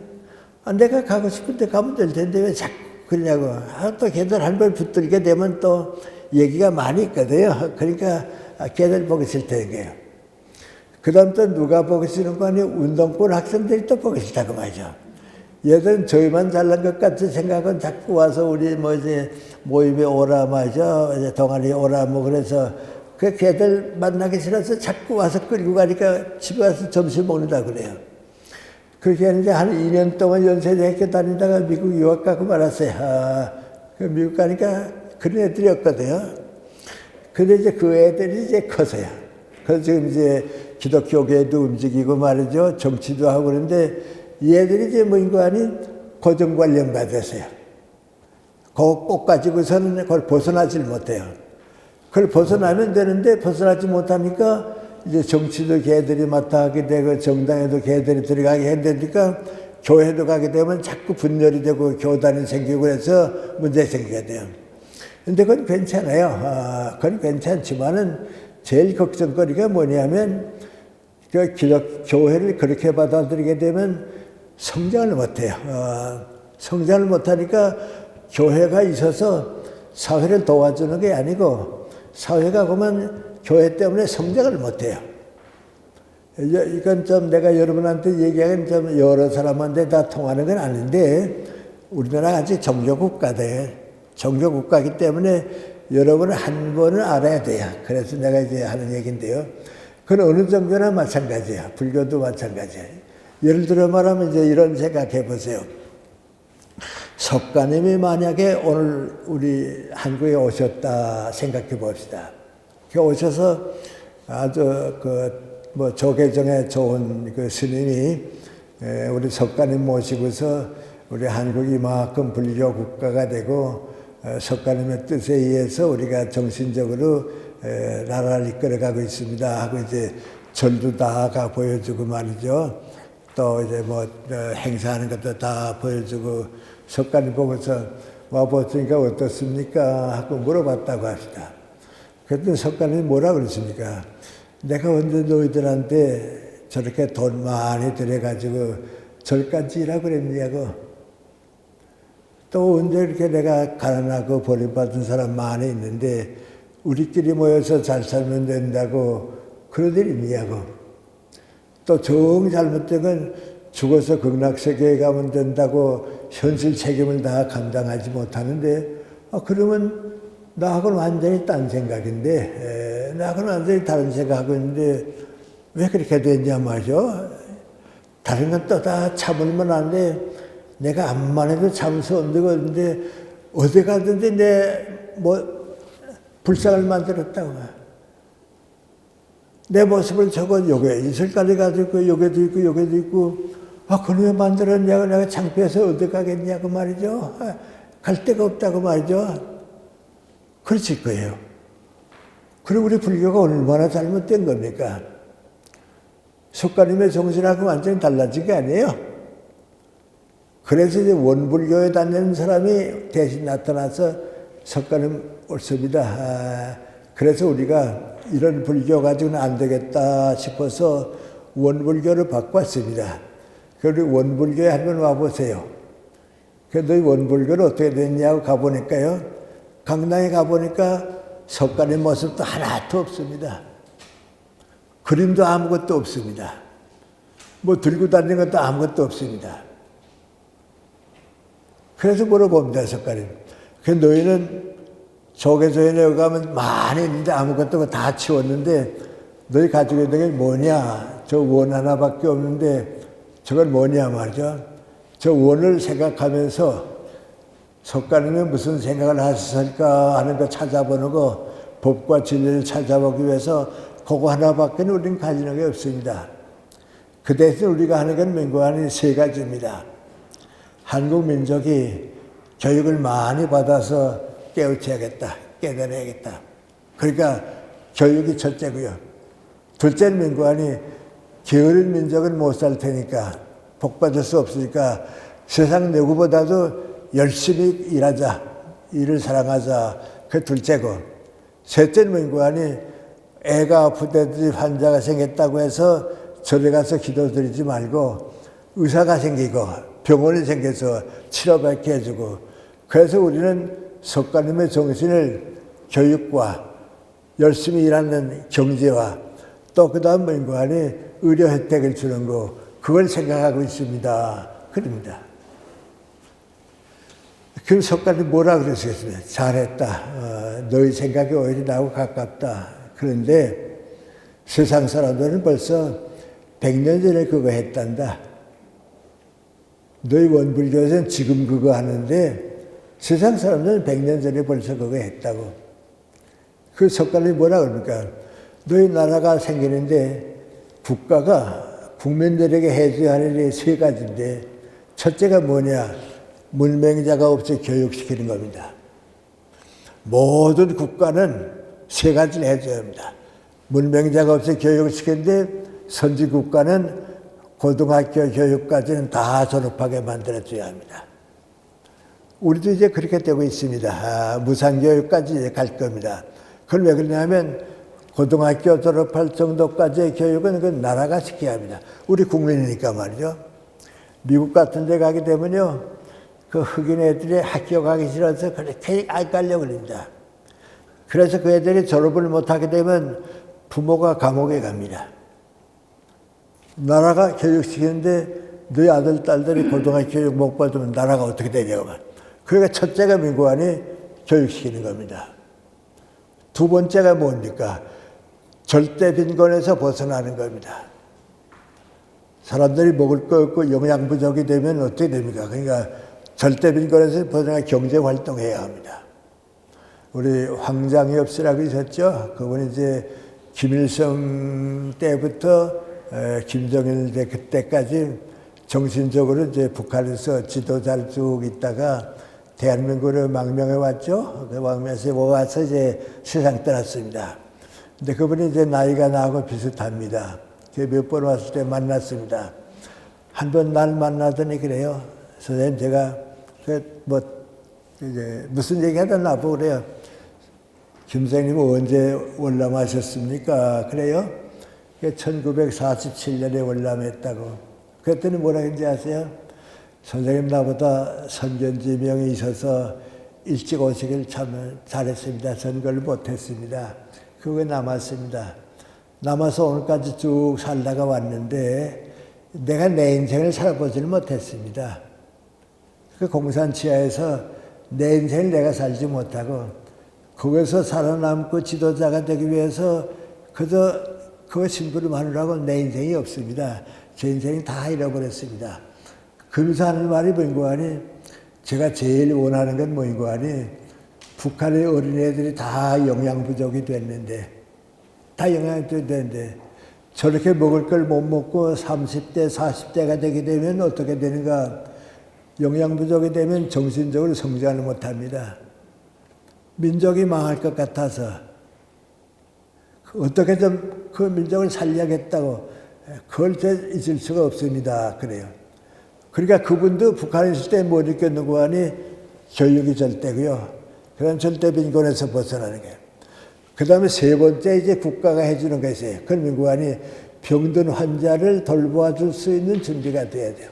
내가 가고 싶은데 가면 될 텐데 왜 자꾸 그러냐고. 또 걔들 한 번 붙들게 되면 또 얘기가 많이 있거든요. 그러니까 걔들 보기 싫다는 거예요. 그 다음 또 누가 보기 싫은 거 아니에요? 운동권 학생들이 또 보기 싫다고 말이죠. 얘들은 저희만 잘난 것 같은 생각은 자꾸 와서 우리 뭐 이제 모임에 오라 말이죠. 이제 동아리 오라 뭐 그래서 그 걔들 만나기 싫어서 자꾸 와서 끌고 가니까 집에 와서 점심 먹는다 그래요. 그렇게 이제 한 2년 동안 연세대학교 다니다가 미국 유학 가고 말았어요. 그 미국 가니까 그런 애들이었거든요. 근데 이제 그 애들이 이제 커서요. 그래서 지금 이제 기독교계도 움직이고 말이죠. 정치도 하고 그러는데 얘들이 이제 뭐인가 아닌 고정관념가 됐어요. 그거 꼭 가지고서는 그걸 벗어나질 못해요. 그걸 벗어나면 되는데 벗어나지 못하니까 이제 정치도 걔들이 맡아하게 되고 정당에도 걔들이 들어가게 되니까 교회도 가게 되면 자꾸 분열이 되고 교단이 생기고 그래서 문제 생기게 돼요. 근데 그건 괜찮아요. 그건 괜찮지만은 제일 걱정거리가 뭐냐면 그 교회를 그렇게 받아들이게 되면 성장을 못해요. 성장을 못하니까 교회가 있어서 사회를 도와주는 게 아니고 사회가 보면 교회 때문에 성장을 못해요. 이건 좀 내가 여러분한테 얘기하기는 좀 여러 사람한테 다 통하는 건 아닌데 우리나라가 아직 종교국가대. 종교국가이기 때문에 여러분은 한 번은 알아야 돼요. 그래서 내가 이제 하는 얘기인데요. 그건 어느 종교나 마찬가지예요. 불교도 마찬가지예요. 예를 들어 말하면 이제 이런 생각해 보세요. 석가님이 만약에 오늘 우리 한국에 오셨다 생각해 봅시다. 오셔서 아주 뭐 조계종에 좋은 그 스님이 우리 석가님 모시고서 우리 한국이 이만큼 불교 국가가 되고 석가님의 뜻에 의해서 우리가 정신적으로 나라를 이끌어가고 있습니다 하고 이제 절도 다 보여주고 말이죠. 또 이제 뭐 행사하는 것도 다 보여주고 석가님 보고서 와보시니까 어떻습니까 하고 물어봤다고 합시다. 그랬더니 석가님이 뭐라 그러십니까? 내가 언제 너희들한테 저렇게 돈 많이 들여가지고 절까지 일하고 그랬냐고. 또 언제 이렇게 내가 가난하고 버림받은 사람 많이 있는데 우리끼리 모여서 잘 살면 된다고 그런 일 있냐고. 또 정 잘못된 건 죽어서 극락세계에 가면 된다고 현실 책임을 다 감당하지 못하는데 그러면 나하고는 완전히 딴 생각인데 나하고는 완전히 다른 생각하고 있는데 왜 그렇게 됐냐 말이죠. 다른 건 또 다 참을만 한데 내가 암만 해도 참을 수 없는 건데 어디 가든지 내 뭐 불상을 만들었다고. 내 모습을 저거 요게 이슬까지 가지고 요게도 있고 요게도 있고 그놈이 만들었냐고 내가 창피해서 어디 가겠냐고 말이죠. 갈 데가 없다고 말이죠. 그렇을 거예요. 그리고 우리 불교가 얼마나 잘못된 겁니까? 석가님의 정신하고 완전히 달라진 게 아니에요. 그래서 이제 원불교에 다니는 사람이 대신 나타나서 석가님 옳습니다. 그래서 우리가 이런 불교 가지고는 안 되겠다 싶어서 원불교를 바꿨습니다. 그리고 원불교에 한번 와보세요. 그래도 원불교는 어떻게 됐냐고 가보니까요. 강당에 가보니까 석가님 모습도 하나도 없습니다. 그림도 아무것도 없습니다. 뭐 들고 다니는 것도 아무것도 없습니다. 그래서 물어봅니다, 석가님. 그 너희는 조계조에 가면 많이 있는데 아무것도 다 치웠는데 너희 가지고 있는 게 뭐냐? 저 원 하나밖에 없는데 저건 뭐냐 말이죠. 저 원을 생각하면서 석가님이 무슨 생각을 하셨을까 하는 거 찾아보는 거, 법과 진리를 찾아보기 위해서 그거 하나밖에 우리는 가지는 게 없습니다. 그 대신 우리가 하는 건 명고하는 세 가지입니다. 한국 민족이 교육을 많이 받아서 깨우쳐야겠다, 깨달아야겠다. 그러니까 교육이 첫째고요. 둘째는 명고하니 게으른 민족은 못 살 테니까, 복 받을 수 없으니까 세상 누구보다도 열심히 일하자, 일을 사랑하자. 그 둘째고, 셋째는 명고하니 애가 아프다든지 환자가 생겼다고 해서 절에 가서 기도드리지 말고 의사가 생기고 병원이 생겨서 치료받게 해주고, 그래서 우리는 석가님의 정신을 교육과 열심히 일하는 경제와 또 그 다음 명고하니 의료 혜택을 주는 거, 그걸 생각하고 있습니다. 그럽니다. 그럼 석가님 뭐라 그러시겠습니까? 잘했다. 너희 생각이 오히려 나하고 가깝다. 그런데 세상 사람들은 벌써 100년 전에 그거 했단다. 너희 원불교에서는 지금 그거 하는데 세상 사람들은 100년 전에 벌써 그거 했다고. 그 석가님이 뭐라 그럽니까? 너희 나라가 생기는데 국가가 국민들에게 해줘야 할 일이 세 가지인데, 첫째가 뭐냐? 문맹자가 없이 교육시키는 겁니다. 모든 국가는 세 가지를 해줘야 합니다. 문맹자가 없이 교육시키는데 선지 국가는 고등학교 교육까지는 다 졸업하게 만들어줘야 합니다. 우리도 이제 그렇게 되고 있습니다. 무상교육까지 이제 갈 겁니다. 그걸 왜 그러냐면 고등학교 졸업할 정도까지의 교육은 그 나라가 시켜야 합니다. 우리 국민이니까 말이죠. 미국 같은 데 가게 되면요, 그 흑인 애들이 학교 가기 싫어서 그렇게 헷갈려 걸립니다. 그래서 그 애들이 졸업을 못하게 되면 부모가 감옥에 갑니다. 나라가 교육시키는데 너희 아들, 딸들이 고등학교 교육 못 받으면 나라가 어떻게 되냐고 말. 그러니까 첫째가 민고안이 교육시키는 겁니다. 두 번째가 뭡니까? 절대 빈곤에서 벗어나는 겁니다. 사람들이 먹을 거 없고 영양 부족이 되면 어떻게 됩니까? 그러니까 절대 빈곤에서 벗어나 경제 활동해야 합니다. 우리 황장엽씨라고 있었죠. 그분이 이제 김일성 때부터 김정일 그때까지 정신적으로 이제 북한에서 지도자를 쭉 있다가 대한민국으로 망명해 왔죠. 그 망명에서 와서 이제 세상 떠났습니다. 근데 그분이 이제 나이가 나하고 비슷합니다. 몇 번 왔을 때 만났습니다. 한 번 날 만나더니 그래요. 선생님, 제가 이제 무슨 얘기하다 나보고 그래요. 김 선생님은 언제 월남하셨습니까? 그래요. 1947년에 월남했다고. 그랬더니 뭐라 했는지 아세요? 선생님, 나보다 선견지명이 있어서 일찍 오시길 참 잘했습니다. 선거를 못했습니다. 그거 남았습니다. 남아서 오늘까지 쭉 살다가 왔는데 내가 내 인생을 살아보지는 못했습니다. 그 공산치하에서 내 인생을 내가 살지 못하고 거기서 살아남고 지도자가 되기 위해서 그저 그거 심부름하느라고 내 인생이 없습니다. 제 인생이 다 잃어버렸습니다. 그러면서 하는 말이 뭔가 하니, 제가 제일 원하는 건 뭔가 하니, 북한의 어린애들이 다 영양 부족이 됐는데, 저렇게 먹을 걸 못 먹고 30대, 40대가 되게 되면 어떻게 되는가? 영양 부족이 되면 정신적으로 성장을 못 합니다. 민족이 망할 것 같아서 어떻게 좀 그 민족을 살려야겠다고, 그걸 잊을 수가 없습니다. 그래요. 그러니까 그분도 북한에 있을 때 뭐 느꼈는고 하니 교육이 절대고요. 그 다음 절대 빈곤에서 벗어나는 거예요. 그 다음에 세 번째 이제 국가가 해주는 게 있어요. 그건 민고 하니 병든 환자를 돌보아줄 수 있는 준비가 돼야 돼요.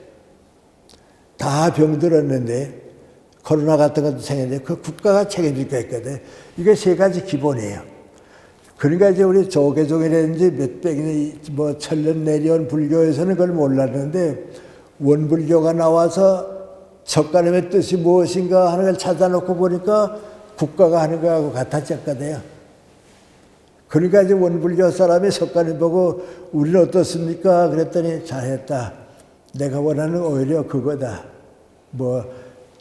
다 병들었는데 코로나 같은 것도 생겼는데 그 국가가 책임질 거 있거든. 이게 세 가지 기본이에요. 그러니까 이제 우리 조계종이라든지 몇백, 천년 내려온 불교에서는 그걸 몰랐는데 원불교가 나와서 석가님의 뜻이 무엇인가 하는 걸 찾아놓고 보니까 국가가 하는 거하고 같아졌거든요. 그러니까 이제 원불교 사람이 석가님 보고 우리는 어떻습니까? 그랬더니 잘했다. 내가 원하는 오히려 그거다. 뭐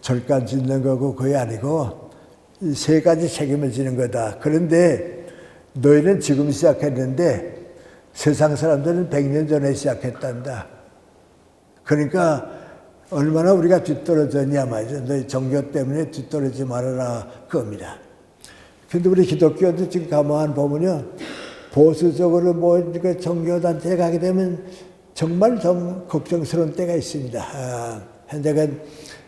절간 짓는 거고 그게 아니고 이 세 가지 책임을 지는 거다. 그런데 너희는 지금 시작했는데 세상 사람들은 100년 전에 시작했단다. 그러니까 얼마나 우리가 뒤떨어졌냐 말이죠. 너희 종교 때문에 뒤떨어지지 말아라 그겁니다. 근데 우리 기독교도 지금 가만 보면요. 보수적으로 뭐 종교단체에 가게 되면 정말 좀 걱정스러운 때가 있습니다. 현재는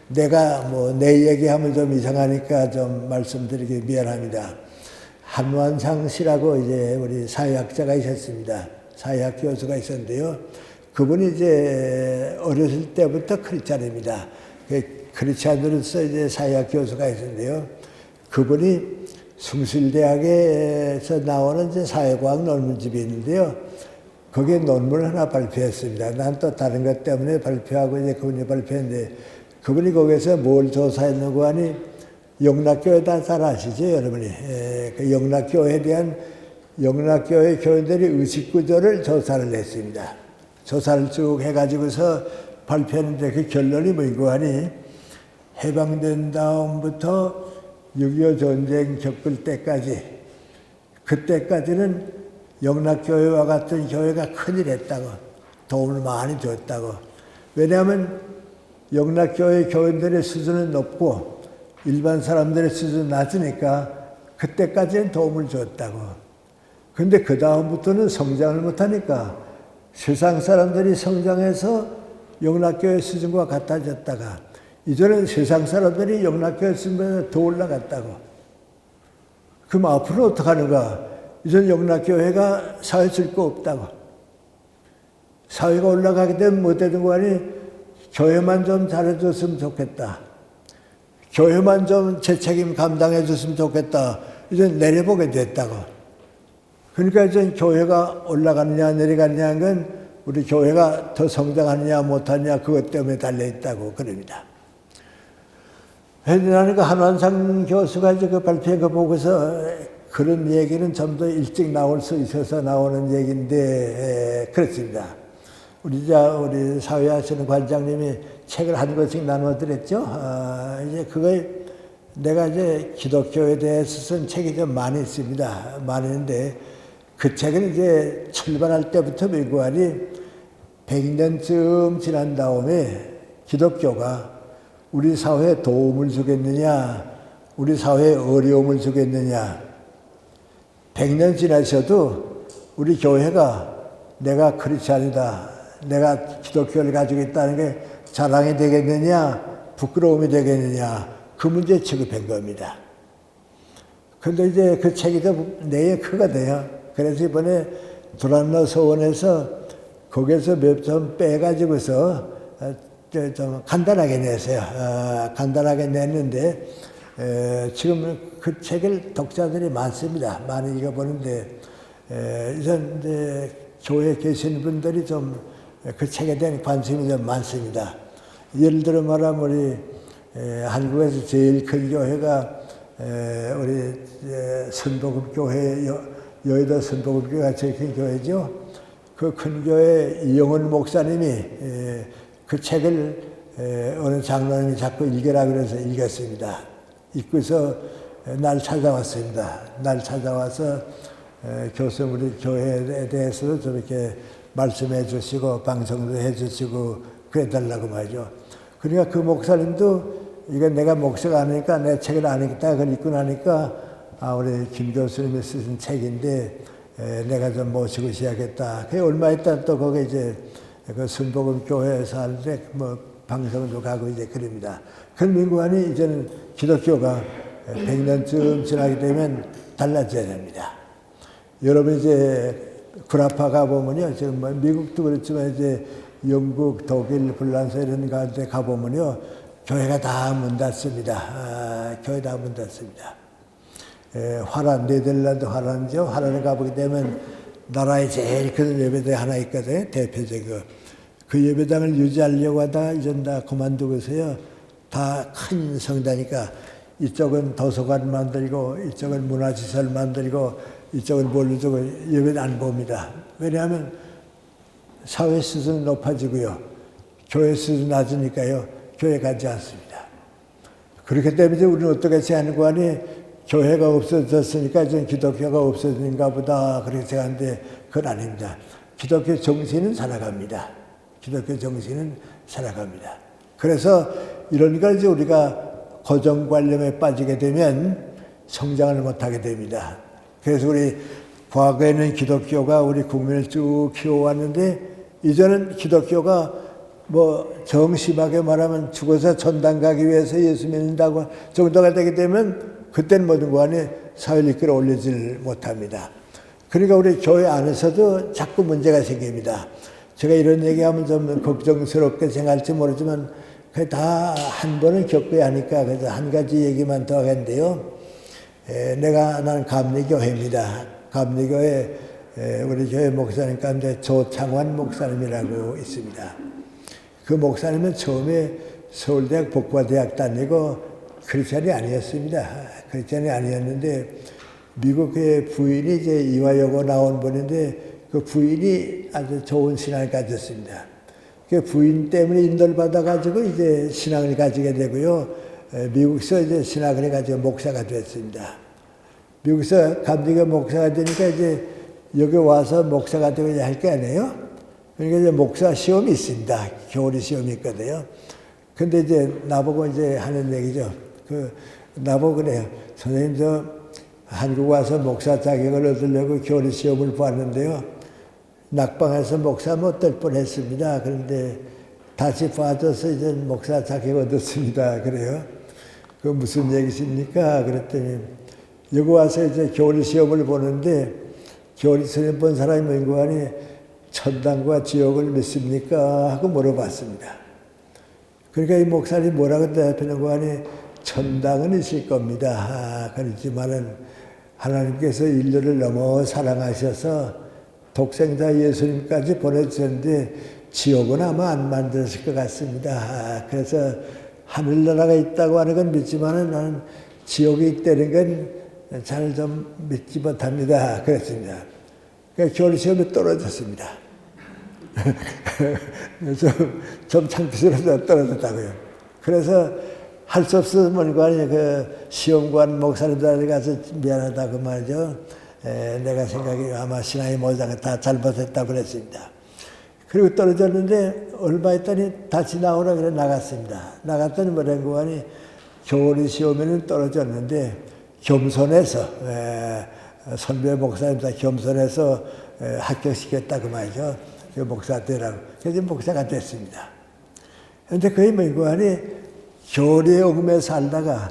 내가 뭐 내 얘기하면 좀 이상하니까 좀 말씀드리기 미안합니다. 한완상 씨라고 이제 우리 사회학자가 있었습니다. 사회학 교수가 있었는데요. 그분이 이제 어렸을 때부터 크리스찬입니다. 크리스찬으로서 이제 사회학 교수가 있었는데요. 그분이 숭실대학에서 나오는 이제 사회과학 논문집이 있는데요. 거기에 논문을 하나 발표했습니다. 난 또 다른 것 때문에 발표하고 이제 그분이 발표했는데 그분이 거기서 뭘 조사했는고 하니 영락교회 다 잘 아시죠, 여러분이? 그 영락교회에 대한 영락교회 교인들의 의식구조를 조사를 했습니다. 조사를 쭉 해가지고서 발표했는데 그 결론이 뭔고 하니 해방된 다음부터 6.25 전쟁 겪을 때까지 그때까지는 영락교회와 같은 교회가 큰일 했다고 도움을 많이 줬다고. 왜냐하면 영락교회 교인들의 수준은 높고 일반 사람들의 수준은 낮으니까 그때까지는 도움을 줬다고. 근데 그 다음부터는 성장을 못하니까 세상 사람들이 성장해서 영락교회 수준과 같아졌다가 이제는 세상 사람들이 영락교회 수준보다 더 올라갔다고. 그럼 앞으로 어떻게 하는가? 이제는 영락교회가 사회 쓸 거 없다고. 사회가 올라가게 되면 뭐 되는 거 아니? 교회만 좀 잘해줬으면 좋겠다. 교회만 좀 제 책임 감당해 줬으면 좋겠다. 이제 내려보게 됐다고. 그러니까 이제 교회가 올라가느냐 내려가느냐 하는 건 우리 교회가 더 성장하느냐 못하느냐 그것 때문에 달려있다고 그럽니다. 그러니까 한완상 교수가 이제 그 발표한 거 보고서 그런 얘기는 좀 더 일찍 나올 수 있어서 나오는 얘기인데 그렇습니다. 우리 사회하시는 관장님이 책을 한 권씩 나눠드렸죠. 이제 그걸 내가 이제 기독교에 대해서 쓴 책이 좀 많이 있습니다. 많이 있는데 그 책은 이제 출발할 때부터 밀고하니 100년쯤 지난 다음에 기독교가 우리 사회에 도움을 주겠느냐, 우리 사회에 어려움을 주겠느냐. 100년 지나셔도 우리 교회가 내가 크리스찬이다, 내가 기독교를 가지고 있다는 게 자랑이 되겠느냐, 부끄러움이 되겠느냐, 그 문제에 취급한 겁니다. 근데 이제 그 책이 좀 내용이 크거든요. 그래서 이번에 두란노 서원에서 거기에서 몇 점 빼가지고서 좀 간단하게 냈어요. 간단하게 냈는데, 지금 그 책을 독자들이 많습니다. 많이 읽어보는데, 이제 교회에 계신 분들이 좀 그 책에 대한 관심이 좀 많습니다. 예를 들어 말하면 우리 한국에서 제일 큰 교회가 우리 선복음교회, 여의도 선복음교회가 제일 큰 교회죠. 그 큰 교회 이영훈 목사님이 그 책을 어느 장로님이 자꾸 읽으라 그래서 읽었습니다. 읽고서 날 찾아왔습니다. 날 찾아와서 교수님 우리 교회에 대해서도 좀 이렇게 말씀해 주시고 방송도 해 주시고 그래 달라고 말이죠. 그러니까 그 목사님도 이건 내가 목사가 아니니까 내 책을 안 읽다 그걸 읽고 나니까 우리 김 교수님이 쓰신 책인데 내가 좀 모시고 시작했다. 그 얼마 있다 또 거기 이제 그 순복음 교회에서 하는데 뭐 방송도 가고 이제 그럽니다. 그런 민구안이 이제는 기독교가 100년쯤 지나게 되면 달라져야 됩니다. 여러분 이제 구라파 가보면요. 지금 뭐 미국도 그렇지만 이제 영국, 독일, 불란서 이런 가운데 가보면요. 교회가 다 문 닫습니다. 교회 다 문 닫습니다. 화란, 네덜란드 화란이죠. 화란에 가보게 되면 나라에 제일 큰 예배당이 하나 있거든요. 대표적인 그 예배당을 유지하려고 하다 이젠 다 그만두고서요. 다 큰 성당이니까 이쪽은 도서관 만들고 이쪽은 문화시설 만들고 이쪽은 뭘로 저거 예배를 안 봅니다. 왜냐하면 사회 수준이 높아지고요. 교회 수준이 낮으니까요. 교회 가지 않습니다. 그렇기 때문에 우리는 어떻게 생각하는가 하니 교회가 없어졌으니까 이제 기독교가 없어진가 보다 그렇게 생각하는데 그건 아닙니다. 기독교 정신은 살아갑니다. 기독교 정신은 살아갑니다. 그래서 이런 걸 이제 우리가 고정관념에 빠지게 되면 성장을 못하게 됩니다. 그래서 우리 과거에는 기독교가 우리 국민을 쭉 키워왔는데 이제는 기독교가 뭐 정심하게 말하면 죽어서 천당 가기 위해서 예수 믿는다고 정도가 되게 되면 그때는 모든 거 안에 사회를 끌어올리질 못합니다. 그러니까 우리 교회 안에서도 자꾸 문제가 생깁니다. 제가 이런 얘기하면 좀 걱정스럽게 생각할지 모르지만 다 한 번은 겪어야 하니까 그래서 한 가지 얘기만 더 하겠는데요. 나는 감리교회입니다. 감리교회 우리 교회 목사님 가운데 조창환 목사님이라고 있습니다. 그 목사님은 처음에 서울대학 복과대학 다니고 크리스찬이 아니었습니다. 크리스찬이 아니었는데 미국 그 부인이 이제 이화여고 나온 분인데 그 부인이 아주 좋은 신앙을 가졌습니다. 그 부인 때문에 인도를 받아가지고 이제 신앙을 가지게 되고요. 미국에서 이제 신학을 해가지고 목사가 됐습니다. 미국에서 감리교 목사가 되니까 이제 여기 와서 목사가 되고 할 게 아니에요. 그러니까 이제 목사 시험이 있습니다. 교리 시험이 있거든요. 근데 이제 나보고 이제 하는 얘기죠. 나보고 그래요. 선생님, 저 한국 와서 목사 자격을 얻으려고 교리 시험을 봤는데요. 낙방해서 목사면 어떨 뻔 했습니다. 그런데 다시 빠져서 이제 목사 자격 얻었습니다. 그래요. 그 무슨 얘기십니까? 그랬더니 여기 와서 이제 교리 시험을 보는데 교리 시험 본 사람이 뭔가하니 천당과 지옥을 믿습니까? 하고 물어봤습니다. 그러니까 이 목사님이 뭐라고 대답하는 거 하니 천당은 있을 겁니다. 그렇지만은 하나님께서 인류를 너무 사랑하셔서 독생자 예수님까지 보내주셨는데 지옥은 아마 안 만들었을 것 같습니다. 그래서 하늘나라가 있다고 하는 건 믿지만은 나는 지옥이 있다는 건 잘 좀 믿지 못합니다. 그랬습니다. 그러니까 교리시험에 떨어졌습니다. 좀 창피스러워서 떨어졌다고요. 그래서 할 수 없어서 뭔가 그 시험관 목사님들 가서 미안하다고 말이죠. 내가 생각이 아마 신앙이 모자가 다 잘못했다고 그랬습니다. 그리고 떨어졌는데 얼마 있더니 다시 나오라 그래 나갔습니다. 나갔더니 뭐라고 하니 교리 시험에는 떨어졌는데 겸손해서 선배 목사님 다 겸손해서 합격시켰다고 말이죠. 그 목사 되라고. 그래서 목사가 됐습니다. 그런데 그게 뭐고 하니 교리의 어금에 살다가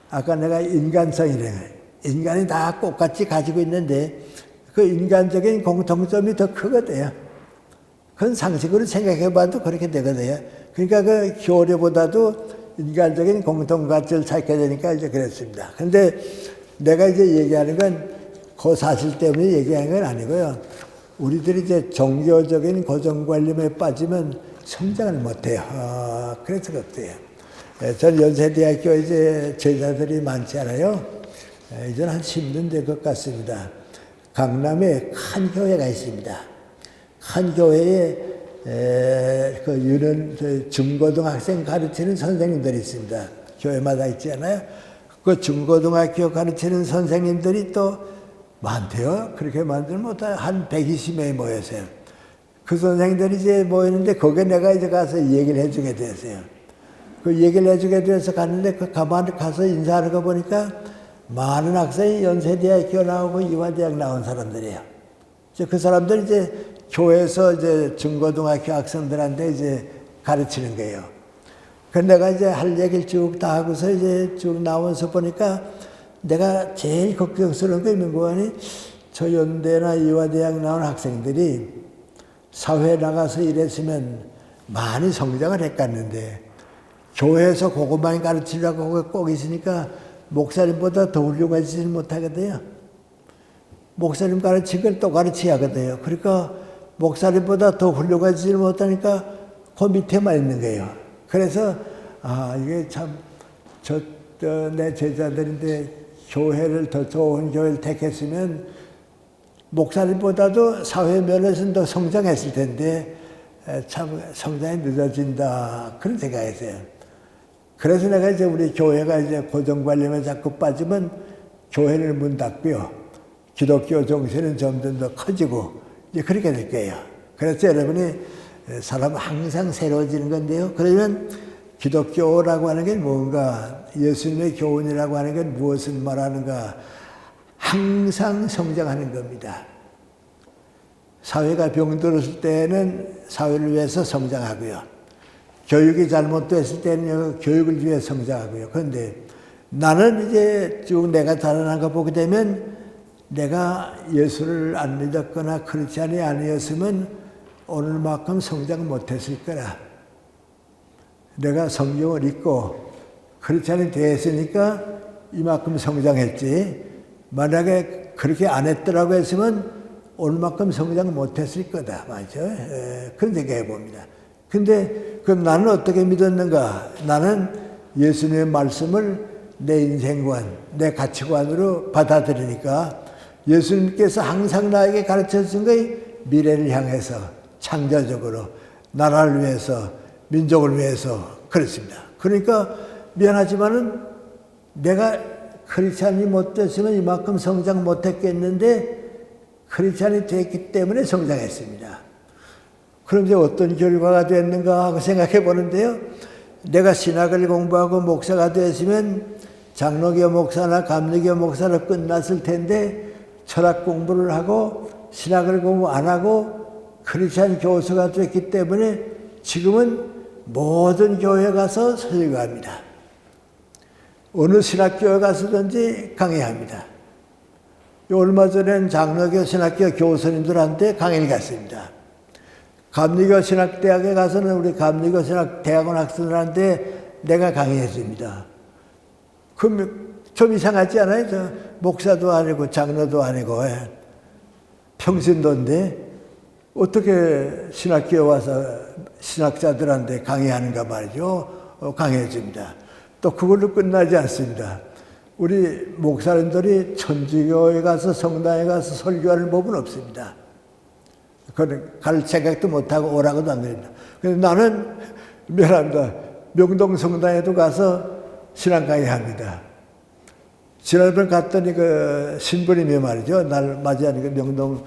아까 내가 인간성이래. 인간이 다 똑같이 가지고 있는데 그 인간적인 공통점이 더 크거든요. 그건 상식으로 생각해봐도 그렇게 되거든요. 그러니까 그 교리보다도 인간적인 공통가치를 찾게 되니까 이제 그랬습니다. 그런데 내가 이제 얘기하는 건 그 사실 때문에 얘기하는 건 아니고요. 우리들이 이제 종교적인 고정관념에 빠지면 성장을 못해요. 그래서 그렇대요. 저는 연세대학교 이제 제자들이 많지 않아요. 이제는 한 10년 된 것 같습니다. 강남에 큰 교회가 있습니다. 큰 교회에 그 유년 중고등학생 가르치는 선생님들이 있습니다. 교회마다 있지 않아요? 그 중고등학교 가르치는 선생님들이 또 많대요. 그렇게 만들면 한 120명이 모였어요. 그 선생님들이 이제 모이는데 거기에 내가 이제 가서 얘기를 해주게 됐어요. 그 얘기를 해주게 돼서 갔는데 그 가만히 가서 인사하는 거 보니까 많은 학생이 연세대학교 나오고 이화대학 나온 사람들이에요. 그 사람들이 이제 교회에서 이제 중고등학교 학생들한테 이제 가르치는 거예요. 그래서 내가 이제 할 얘기를 쭉 다 하고서 이제 쭉 나와서 보니까 내가 제일 걱정스러운 게 있는 거니 저 연대나 이화대학 나온 학생들이 사회에 나가서 일했으면 많이 성장을 했겠는데 교회에서 그것만 가르치려고 꼭 있으니까 목사님보다 더 훌륭하지는 못하거든요. 목사님 가르친 걸 또 가르쳐야 하거든요. 그러니까 목사님보다 더 훌륭하지는 못하니까 그 밑에만 있는 거예요. 그래서 이게 참, 내 제자들인데 교회를 더 좋은 교회를 택했으면 목사님보다도 사회 면에서는 더 성장했을 텐데 참 성장이 늦어진다. 그런 생각했어요. 그래서 내가 이제 우리 교회가 이제 고정관념에 자꾸 빠지면 교회는 문 닫고요. 기독교 정신은 점점 더 커지고 이제 그렇게 될 거예요. 그래서 여러분이 사람은 항상 새로워지는 건데요. 그러면 기독교라고 하는 게 뭔가, 예수님의 교훈이라고 하는 게 무엇을 말하는가, 항상 성장하는 겁니다. 사회가 병들었을 때는 사회를 위해서 성장하고요. 교육이 잘못됐을 때는 교육을 위해 성장하고요. 그런데 나는 이제 쭉 내가 자라난 거 보게 되면 내가 예수를 안 믿었거나 크리스찬이 아니었으면 오늘만큼 성장 못했을 거라. 내가 성경을 읽고 크리스찬이 됐으니까 이만큼 성장했지. 만약에 그렇게 안 했더라고 했으면 오늘만큼 성장 못했을 거다. 맞죠? 그런 생각해 봅니다. 근데 그럼 나는 어떻게 믿었는가? 나는 예수님의 말씀을 내 인생관, 내 가치관으로 받아들이니까 예수님께서 항상 나에게 가르쳐 준 것이 미래를 향해서 창조적으로 나라를 위해서 민족을 위해서 그렇습니다. 그러니까 미안하지만은 내가 크리스찬이 못 됐으면 이만큼 성장 못했겠는데 크리스찬이 됐기 때문에 성장했습니다. 그럼 이제 어떤 결과가 됐는가 하고 생각해 보는데요. 내가 신학을 공부하고 목사가 됐으면 장로교 목사나 감리교 목사로 끝났을 텐데 철학 공부를 하고 신학을 공부 안 하고 크리스찬 교수가 됐기 때문에 지금은 모든 교회 가서 설교합니다. 어느 신학교에 가서든지 강의합니다. 얼마 전엔 장로교 신학교 교수님들한테 강의를 갔습니다. 감리교 신학대학에 가서는 우리 감리교 신학대학원 학생들한테 내가 강의했습니다. 그럼 좀 이상하지 않아요? 저 목사도 아니고 장로도 아니고 평신도인데 어떻게 신학교에 와서 신학자들한테 강의하는가 말이죠. 강의해 줍니다. 또 그걸로 끝나지 않습니다. 우리 목사님들이 천주교에 가서 성당에 가서 설교하는 법은 없습니다. 그건 갈 생각도 못하고 오라고도 안 드립니다. 그런데 나는 미안합니다. 명동 성당에도 가서 신앙 강의합니다. 지난번 갔더니 그 신부님이 말이죠. 날 맞이하는 그 명동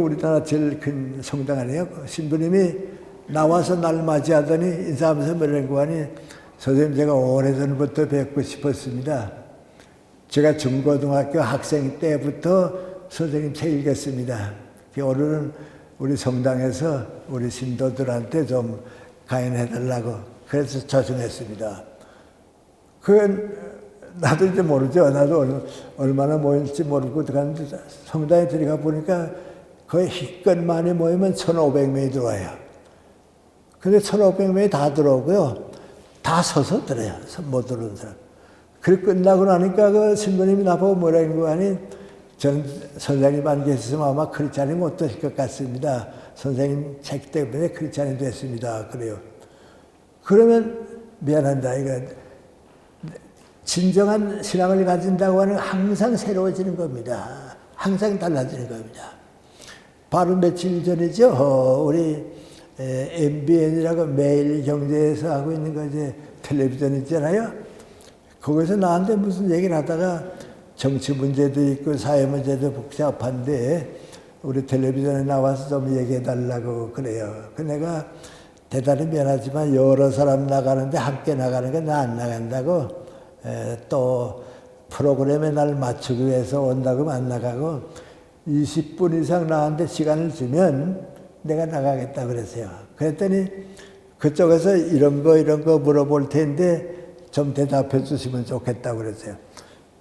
우리나라 제일 큰 성당 아니에요. 신부님이 나와서 날 맞이하더니 인사하면서 뭐라고 하니, 선생님 제가 오래전부터 뵙고 싶었습니다. 제가 중고등학교 학생 때부터 선생님 책 읽었습니다. 오늘은 우리 성당에서 우리 신도들한테 좀 강연해달라고 그래서 초청했습니다. 그건 나도 이제 모르죠. 나도 얼마나 모일지 모르고 들어갔는데 성당에 들어가 보니까 거의 힘껏 많이 모이면 1,500명이 들어와요. 근데 1,500명이 다 들어오고요. 다 서서 들어요. 못 들어오는 사람. 그래 끝나고 나니까 그 신부님이 나보고 뭐라는 거 아니, 전 선생님 안 계셨으면 아마 크리스찬이 못 되실 것 같습니다. 선생님 책 때문에 크리스찬이 됐습니다. 그래요. 그러면 미안합니다. 이거 진정한 신앙을 가진다고 하는 항상 새로워지는 겁니다. 항상 달라지는 겁니다. 바로 며칠 전이죠. 우리 MBN이라고 매일경제에서 하고 있는 거 이제 텔레비전 있잖아요. 거기서 나한테 무슨 얘기를 하다가 정치 문제도 있고 사회 문제도 복잡한데 우리 텔레비전에 나와서 좀 얘기해 달라고 그래요. 그 내가 대단히 미안하지만 여러 사람 나가는데 함께 나가는 건 나 안 나간다고, 또 프로그램에 날 맞추기 위해서 온다고 안 나가고 20분 이상 나한테 시간을 주면 내가 나가겠다 그랬어요. 그랬더니 그쪽에서 이런 거 물어볼 텐데 좀 대답해 주시면 좋겠다고 그랬어요.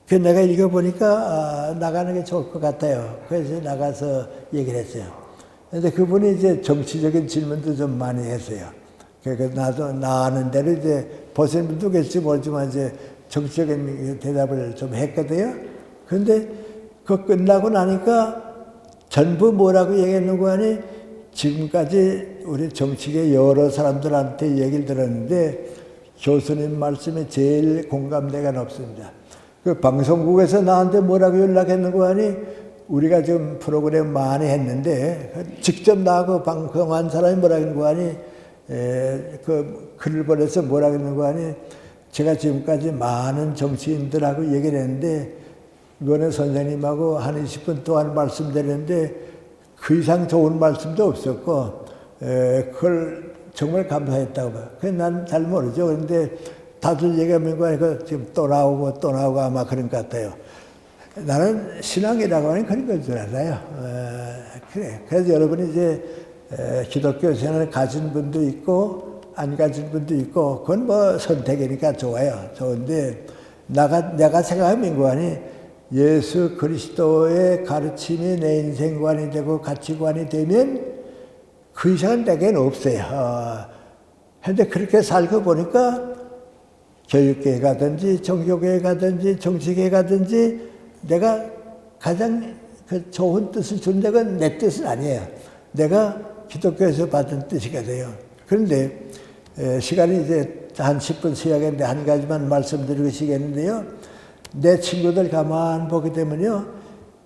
그래서 내가 읽어보니까 나가는 게 좋을 것 같아요. 그래서 나가서 얘기를 했어요. 그런데 그분이 이제 정치적인 질문도 좀 많이 했어요. 그러니까 나도 나 아는 대로 이제 보시는 분도 계실지 모르지만 이제 정치적인 대답을 좀 했거든요. 그런데 그거 끝나고 나니까 전부 뭐라고 얘기했는고 하니, 지금까지 우리 정치계 여러 사람들한테 얘기를 들었는데 교수님 말씀에 제일 공감대가 높습니다. 그 방송국에서 나한테 뭐라고 연락했는 거 아니? 우리가 지금 프로그램 많이 했는데 직접 나하고 방송한 사람이 뭐라고 했는 거 아니? 그 글을 보내서 뭐라고 했는 거 아니? 제가 지금까지 많은 정치인들하고 얘기를 했는데 이번에 선생님하고 한 20분 동안 말씀드렸는데 그 이상 좋은 말씀도 없었고 그걸 정말 감사했다고 봐요. 그래서 난 잘 모르죠. 그런데 다들 얘기하면 그 지금 또 나오고 아마 그런 것 같아요. 나는 신앙이라고 하는 그런 걸 줄 알아요. 그래. 그래서 여러분이 이제 기독교 생활을 가진 분도 있고 안 가진 분도 있고 그건 뭐 선택이니까 좋아요. 좋은데 내가 생각하면 민관이 예수 그리스도의 가르침이 내 인생관이 되고 가치관이 되면 그 이상은 내게는 없어요. 그런데 그렇게 살고 보니까 교육계에 가든지 종교계에 가든지 정치계에 가든지 내가 가장 그 좋은 뜻을 준 데가 내 뜻은 아니에요. 내가 기독교에서 받은 뜻이거든요. 그런데 시간이 이제 한 10분 시작했는데 한 가지만 말씀드리고 시겠는데요. 내 친구들 가만 보게 되면요.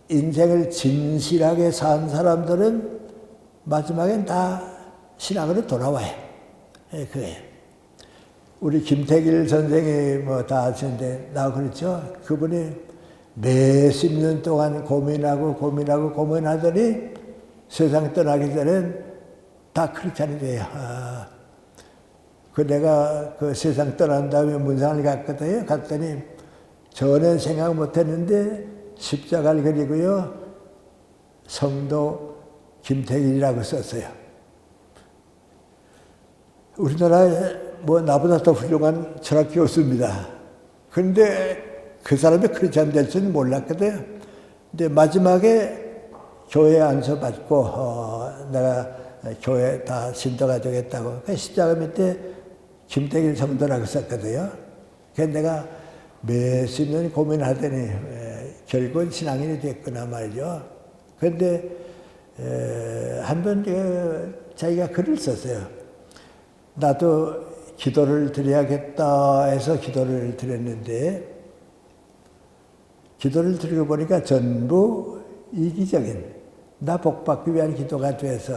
인생을 진실하게 산 사람들은 마지막엔 다 신앙으로 돌아와요. 그거예요. 우리 김태길 선생이 뭐 다 아시는데 나 그렇죠. 그분이 몇십 년 동안 고민하더니 세상 떠나기 전엔 다 크리스찬이 돼요. 내가 그 세상 떠난 다음에 문상을 갔거든요. 갔더니 전혀 생각 못 했는데 십자가를 그리고요. 성도 김태길이라고 썼어요. 우리나라에 뭐 나보다 더 훌륭한 철학 교수입니다. 그런데 그 사람이 크리스찬 될 줄은 몰랐거든요. 근데 마지막에 교회에 안수받고 내가 교회 다 신도가 되겠다고 그 십자가 밑에 김태길 성도라고 썼거든요. 그래서 내가 몇십 년 고민하더니 결국은 신앙인이 됐구나 말이죠. 그런데 한번 자기가 글을 썼어요. 나도 기도를 드려야겠다 해서 기도를 드렸는데 기도를 드리고 보니까 전부 이기적인 나 복받기 위한 기도가 돼서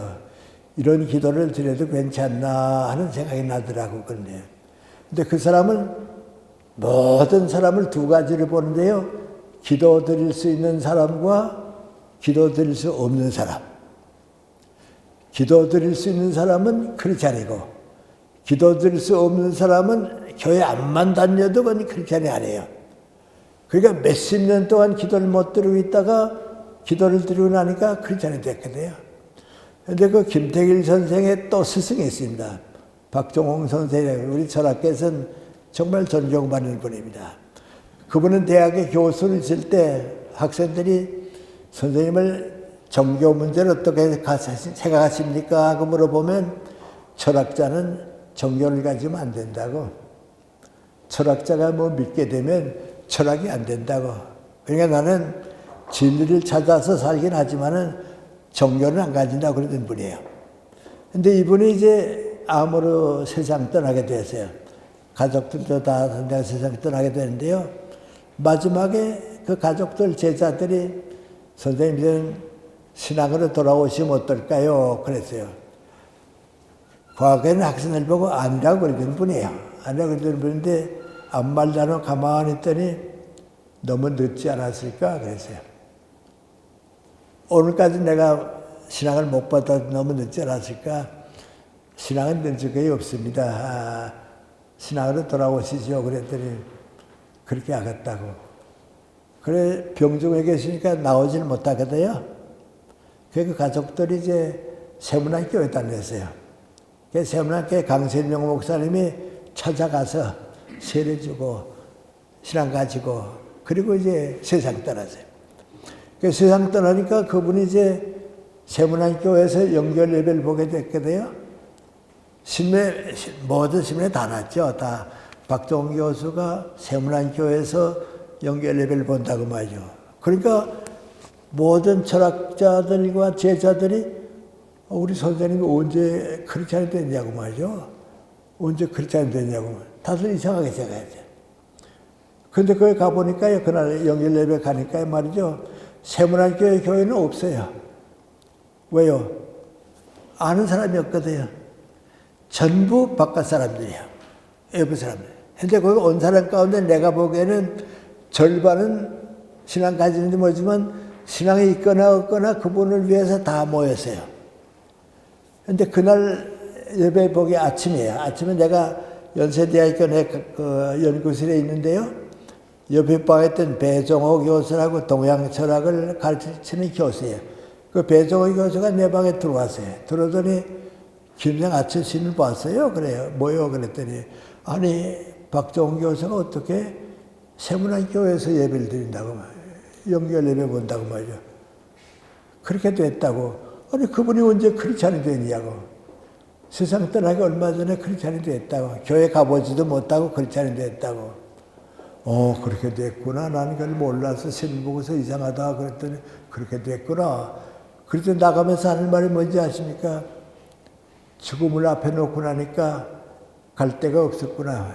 이런 기도를 드려도 괜찮나 하는 생각이 나더라고. 그런데 그 사람은 모든 사람을 두 가지를 보는데요. 기도 드릴 수 있는 사람과 기도 드릴 수 없는 사람. 기도 드릴 수 있는 사람은 크리스찬이고 기도 드릴 수 없는 사람은 교회 안만 다녀도 그건 크리스찬이 아니에요. 그러니까 몇십 년 동안 기도를 못 드리고 있다가 기도를 드리고 나니까 크리스찬이 됐거든요. 그런데 그 김태길 선생의 또 스승이 있습니다. 박종홍 선생님, 우리 철학계에서는 정말 존경받는 분입니다. 그분은 대학에 교수를 있을 때 학생들이 선생님을 종교 문제를 어떻게 생각하십니까? 하고 물어보면 철학자는 종교를 가지면 안 된다고. 철학자가 뭐 믿게 되면 철학이 안 된다고. 그러니까 나는 진리를 찾아서 살긴 하지만은 종교는 안 가진다고 그러던 분이에요. 근데 이분이 이제 암으로 세상 떠나게 됐어요. 가족들도 다 세상 떠나게 되는데요. 마지막에 그 가족들, 제자들이 선생님 이제는 신앙으로 돌아오시면 어떨까요? 그랬어요. 과거에는 학생을 보고 아니라고 그러던 분이에요. 아니라고 그러던 분인데 아무 말도 안 하고 가만히 있더니 너무 늦지 않았을까? 그랬어요. 오늘까지 내가 신앙을 못 받아도 너무 늦지 않았을까? 신앙은 늦을 거의 없습니다. 신앙으로 돌아오시죠. 그랬더니 그렇게 하겠다고. 그래 병중에 계시니까 나오질 못하거든요. 그 가족들이 이제 세문안교회 다녔어요. 그 세문안교회 강세명 목사님이 찾아가서 세례주고 신앙 가지고 그리고 이제 세상 떠났어요. 그 세상 떠나니까 그분이 이제 세문안교회에서 연결 예배를 보게 됐거든요. 모든 신문에 다 났죠. 다 박종홍 교수가 세문안교회에서 연결 예배를 본다고 말이죠. 그러니까 모든 철학자들과 제자들이 우리 선생님이 언제 크리스찬이 됐냐고 말이죠. 언제 크리스찬이 됐냐고. 다들 이상하게 생각하죠. 근데 거기 가보니까요, 그날 영일 예배 가니까요, 말이죠. 세문안교회 교회는 없어요. 왜요? 아는 사람이 없거든요. 전부 바깥 사람들이에요. 외부 사람들. 근데 거기 온 사람 가운데 내가 보기에는 절반은 신앙 가지는지 모르지만 신앙이 있거나 없거나 그분을 위해서 다 모였어요. 근데 그날 예배 보기 아침이에요. 아침에 내가 연세대학교 내 그 연구실에 있는데요. 옆에 방에 있던 배종호 교수라고 동양 철학을 가르치는 교수예요. 그 배종호 교수가 내 방에 들어왔어요. 들어오더니 김장 아침 신을 봤어요. 그래요. 뭐요? 그랬더니 아니 박종호 교수가 어떻게 세문안 교회에서 예배를 드린다고 연결 예배 본다고 말이죠. 그렇게 됐다고. 아니 그분이 언제 크리스찬이 되냐고. 세상 떠나기 얼마 전에 크리스찬이 됐다고. 교회 가보지도 못하고 크리스찬이 됐다고. 그렇게 됐구나. 나는 그걸 몰라서 신을 보고서 이상하다 그랬더니 그렇게 됐구나. 그래서 나가면서 하는 말이 뭔지 아십니까? 죽음을 앞에 놓고 나니까 갈 데가 없었구나.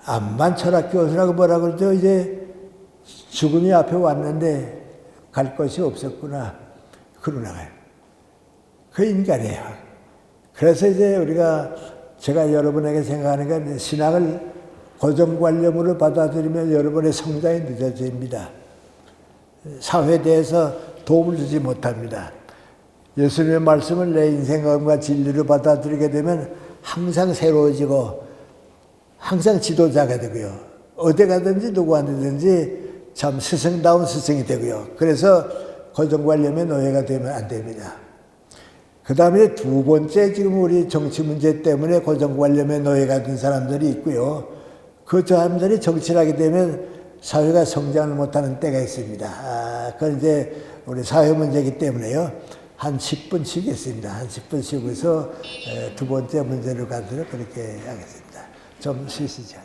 암만 철학 교수라고 뭐라 그러죠. 이제 죽음이 앞에 왔는데 갈 곳이 없었구나. 그러나 그 인간이에요. 그래서 이제 제가 여러분에게 생각하는 건 신앙을 고정관념으로 받아들이면 여러분의 성장이 늦어집니다. 사회에 대해서 도움을 주지 못합니다. 예수님의 말씀을 내 인생과 진리로 받아들이게 되면 항상 새로워지고 항상 지도자가 되고요. 어디 가든지 누구한테든지 참 스승다운 스승이 되고요. 그래서 고정관념의 노예가 되면 안 됩니다. 그 다음에 두 번째 지금 우리 정치 문제 때문에 고정관념의 노예가 된 사람들이 있고요. 그 사람들이 정치를 하게 되면 사회가 성장을 못하는 때가 있습니다. 그건 이제 우리 사회 문제이기 때문에요. 한 10분 쉬겠습니다. 한 10분 쉬고서 두 번째 문제로 가도록 그렇게 하겠습니다. 좀 쉬시죠.